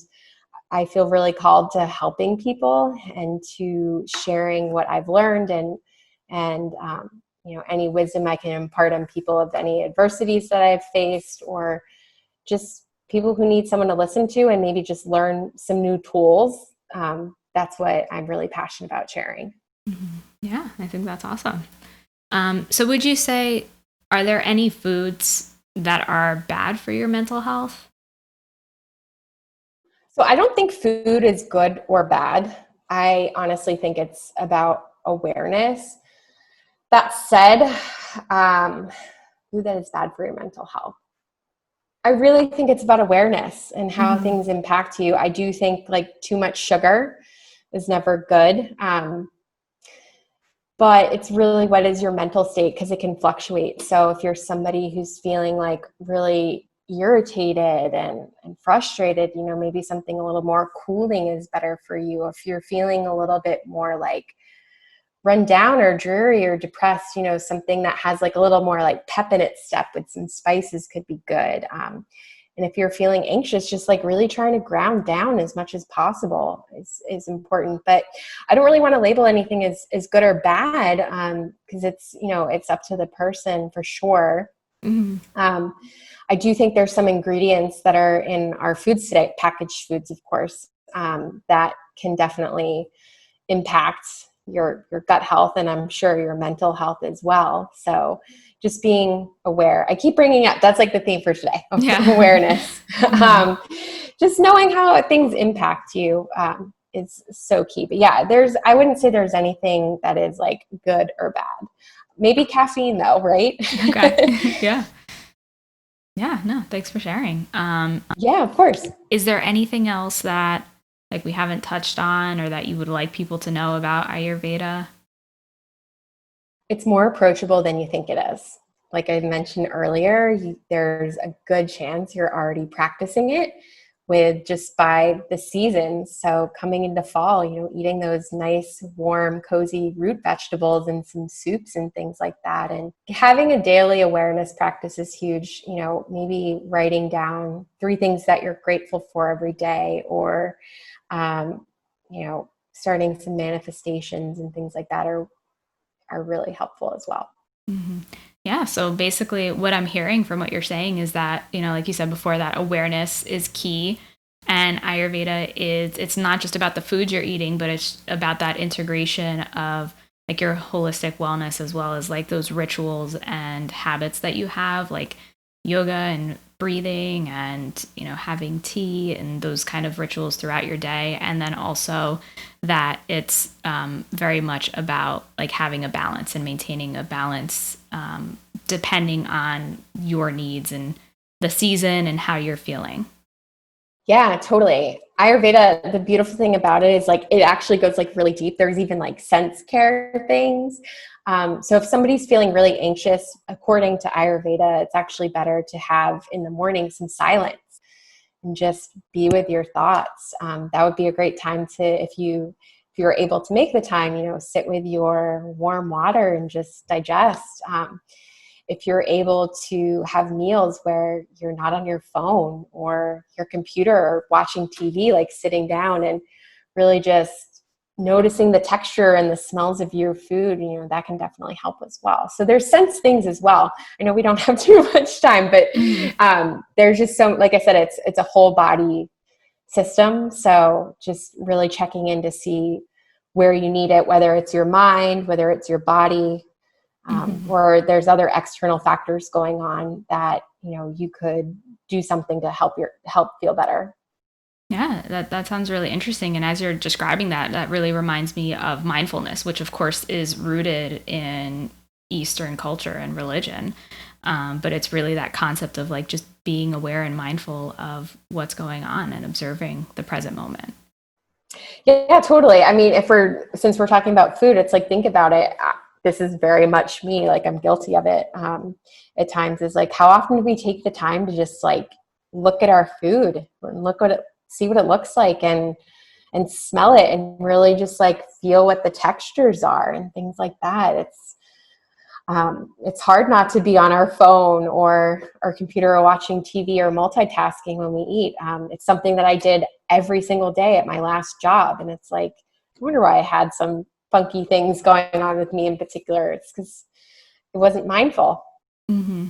I feel really called to helping people and to sharing what I've learned, and any wisdom I can impart on people of any adversities that I've faced, or just people who need someone to listen to and maybe just learn some new tools. That's what I'm really passionate about sharing. Mhm. Yeah, I think that's awesome. So would you say, are there any foods that are bad for your mental health? So I don't think food is good or bad. I honestly think it's about awareness. That said, um, food that is bad for your mental health, I really think it's about awareness and how Mm-hmm. things impact you. I do think like too much sugar is never good. But it's really, what is your mental state? Because it can fluctuate. So if you're somebody who's feeling like really irritated and frustrated, maybe something a little more cooling is better for you. If you're feeling a little bit more like run down or dreary or depressed, something that has like a little more like pep in its step with some spices could be good. And if you're feeling anxious, just like really trying to ground down as much as possible is important. But I don't really want to label anything as good or bad, because it's up to the person for sure. Mm-hmm. I do think there's some ingredients that are in our foods today, packaged foods, of course, that can definitely impact your gut health, and I'm sure your mental health as well. So just being aware. I keep bringing up, that's like the theme for today, awareness. Just knowing how things impact you is so key. But yeah, I wouldn't say there's anything that is like good or bad. Maybe caffeine though, right? Okay. Yeah. Yeah, no, thanks for sharing. Yeah, of course. Is there anything else that like we haven't touched on or that you would like people to know about Ayurveda? It's more approachable than you think it is. Like I mentioned earlier, there's a good chance you're already practicing it with just by the seasons. So coming into fall, eating those nice, warm, cozy root vegetables and some soups and things like that. And having a daily awareness practice is huge. Maybe writing down 3 things that you're grateful for every day, or, starting some manifestations and things like that are really helpful as well. Mm-hmm. Yeah. So basically what I'm hearing from what you're saying is that, like you said before, that awareness is key. And Ayurveda it's not just about the foods you're eating, but it's about that integration of like your holistic wellness, as well as like those rituals and habits that you have, like yoga and breathing and, having tea and those kind of rituals throughout your day. And then also that it's very much about like having a balance and maintaining a balance depending on your needs and the season and how you're feeling. Yeah, totally. Ayurveda, the beautiful thing about it is like it actually goes like really deep. There's even like sense care things. So if somebody's feeling really anxious, according to Ayurveda, it's actually better to have in the morning some silence and just be with your thoughts. That would be a great time to, if you're able to make the time, sit with your warm water and just digest. If you're able to have meals where you're not on your phone or your computer or watching TV, like sitting down and really just noticing the texture and the smells of your food, that can definitely help as well. So there's sense things as well. I know we don't have too much time, but there's just like I said, it's a whole body system. So just really checking in to see where you need it, whether it's your mind, whether it's your body, or there's other external factors going on that, you could do something to help feel better. Yeah, that sounds really interesting. And as you're describing that really reminds me of mindfulness, which of course is rooted in Eastern culture and religion. But it's really that concept of like just being aware and mindful of what's going on and observing the present moment. Yeah, totally. I mean, since we're talking about food, it's like, think about it. This is very much me, like I'm guilty of it at times, is like, how often do we take the time to just like look at our food and see what it looks like and smell it and really just like feel what the textures are and things like that. It's hard not to be on our phone or our computer or watching TV or multitasking when we eat. It's something that I did every single day at my last job. And it's like, I wonder why I had some funky things going on with me in particular. It's because it wasn't mindful. Mm-hmm.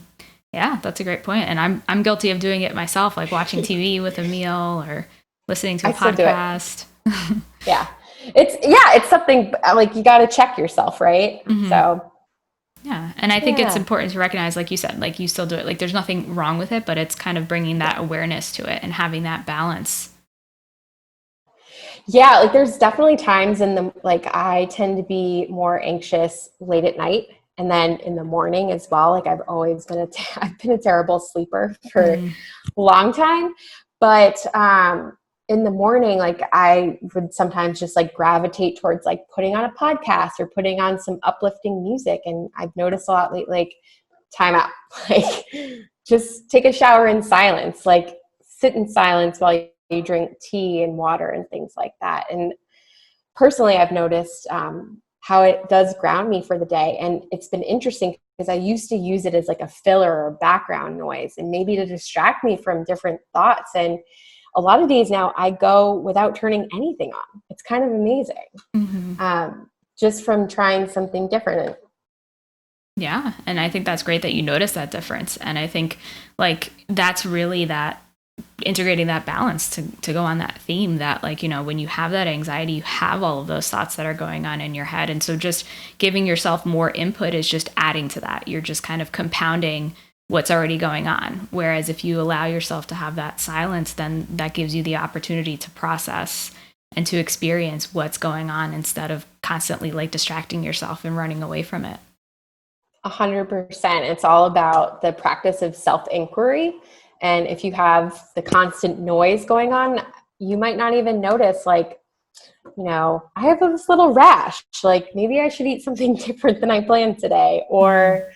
Yeah, that's a great point. And I'm guilty of doing it myself, like watching TV with a meal or listening to a podcast. Yeah. It's something like you got to check yourself, right? Mm-hmm. So yeah. And I think it's important to recognize, like you said, like you still do it. Like there's nothing wrong with it, but it's kind of bringing that awareness to it and having that balance. Yeah, like there's definitely times I tend to be more anxious late at night and then in the morning as well. Like I've been a terrible sleeper for a long time, but in the morning, like I would sometimes just like gravitate towards like putting on a podcast or putting on some uplifting music. And I've noticed a lot lately, like time out, like just take a shower in silence, like sit in silence while you drink tea and water and things like that. And personally, I've noticed how it does ground me for the day. And it's been interesting because I used to use it as like a filler or background noise and maybe to distract me from different thoughts. And a lot of days now I go without turning anything on. It's kind of amazing. Just from trying something different. Yeah. And I think that's great that you notice that difference. And I think like that's really that integrating that balance to go on that theme that like, you know, when you have that anxiety, you have all of those thoughts that are going on in your head. And so just giving yourself more input is just adding to that. You're just kind of compounding what's already going on. Whereas if you allow yourself to have that silence, then that gives you the opportunity to process and to experience what's going on instead of constantly like distracting yourself and running away from it. 100%. It's all about the practice of self-inquiry. And if you have the constant noise going on, you might not even notice, like, you know, I have this little rash, like maybe I should eat something different than I planned today. Or,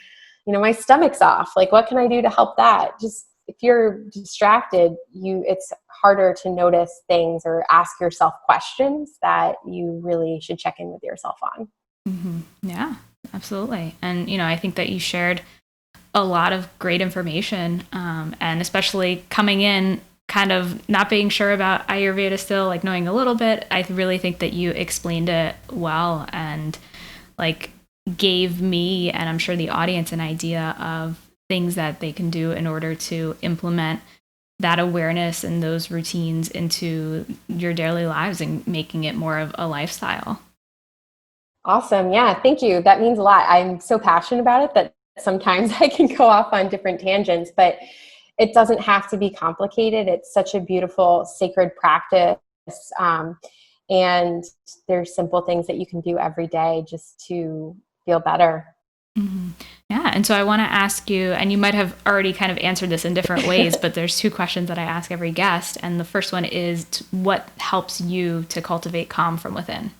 you know, my stomach's off. Like, what can I do to help that? Just if you're distracted, it's harder to notice things or ask yourself questions that you really should check in with yourself on. Yeah, absolutely. And, you know, I think that you shared a lot of great information, and especially coming in kind of not being sure about Ayurveda still, like knowing a little bit. I really think that you explained it well and like gave me, and I'm sure the audience, an idea of things that they can do in order to implement that awareness and those routines into your daily lives and making it more of a lifestyle. Awesome. Yeah, thank you. That means a lot. I'm so passionate about it that sometimes I can go off on different tangents, but it doesn't have to be complicated. It's such a beautiful, sacred practice. And there's simple things that you can do every day just to feel better. Yeah. And so I want to ask you, and you might have already kind of answered this in different ways, but there's two questions that I ask every guest. And the first one is, what helps you to cultivate calm from within?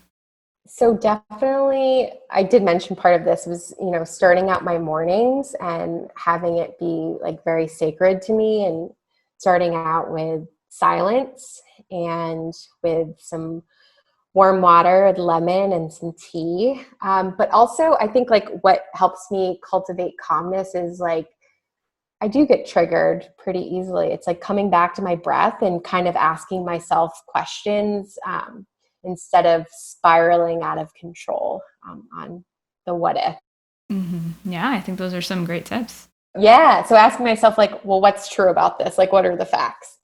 So definitely, I did mention part of this was, you know, starting out my mornings and having it be like very sacred to me, and starting out with silence and with some warm water with lemon and some tea. But also I think like what helps me cultivate calmness is like, I do get triggered pretty easily. It's like coming back to my breath and kind of asking myself questions, instead of spiraling out of control on the what if. Yeah, I think those are some great tips. Yeah. So asking myself, like, well, what's true about this? Like, what are the facts?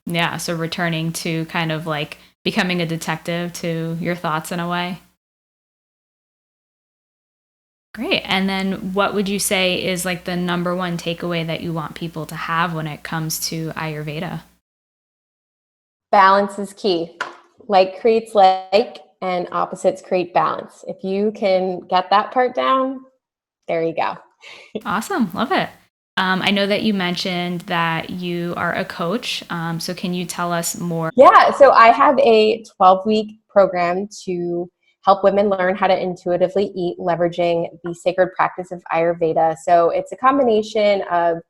Yeah. So returning to kind of like becoming a detective to your thoughts in a way. Great. And then what would you say is like the number one takeaway that you want people to have when it comes to Ayurveda? Balance is key. Like creates like, and opposites create balance. If you can get that part down, there you go. Awesome. Love it. I know that you mentioned that you are a coach. So can you tell us more? Yeah. So I have a 12-week program to help women learn how to intuitively eat, leveraging the sacred practice of Ayurveda. So it's a combination of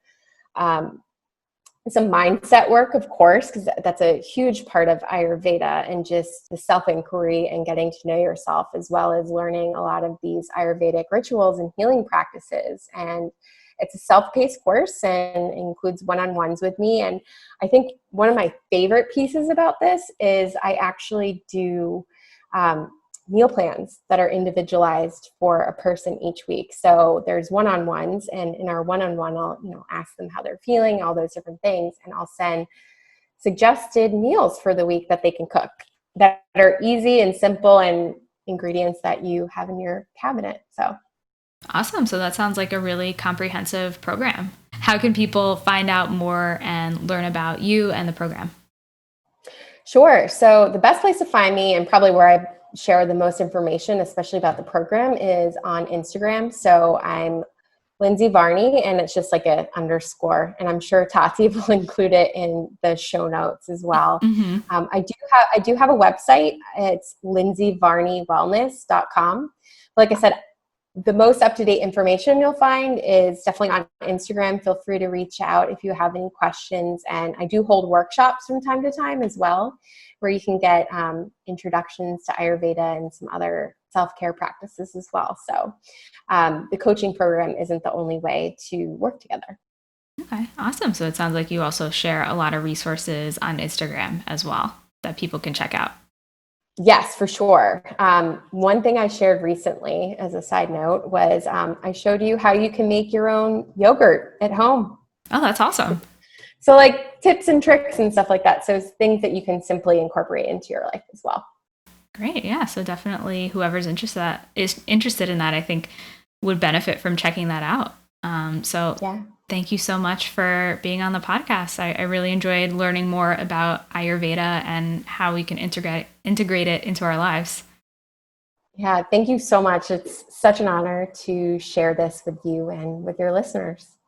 some mindset work, of course, because that's a huge part of Ayurveda, and just the self-inquiry and getting to know yourself, as well as learning a lot of these Ayurvedic rituals and healing practices. And it's a self-paced course and includes one-on-ones with me. And I think one of my favorite pieces about this is I actually do meal plans that are individualized for a person each week. So there's one-on-ones, and in our one-on-one, I'll, you know, ask them how they're feeling, all those different things, and I'll send suggested meals for the week that they can cook that are easy and simple and ingredients that you have in your cabinet. So Awesome. So that sounds like a really comprehensive program. How can people find out more and learn about you and the program? Sure. So the best place to find me, and probably where I share the most information, especially about the program, is on Instagram. So I'm Lindsey Varney, and it's just like an underscore. And I'm sure Tati will include it in the show notes as well. I do have a website. It's lindseyvarneywellness.com. Like I said, the most up-to-date information you'll find is definitely on Instagram. Feel free to reach out if you have any questions. And I do hold workshops from time to time as well, where you can get introductions to Ayurveda and some other self-care practices as well. So the coaching program isn't the only way to work together. Okay, awesome. So it sounds like you also share a lot of resources on Instagram as well that people can check out. Yes, for sure. One thing I shared recently as a side note was I showed you how you can make your own yogurt at home. Oh, that's awesome. So like tips and tricks and stuff like that. So it's things that you can simply incorporate into your life as well. Great. Yeah. So definitely whoever's interested in that, I think would benefit from checking that out. So yeah. Thank you so much for being on the podcast. I really enjoyed learning more about Ayurveda and how we can integrate it into our lives. Yeah, thank you so much. It's such an honor to share this with you and with your listeners.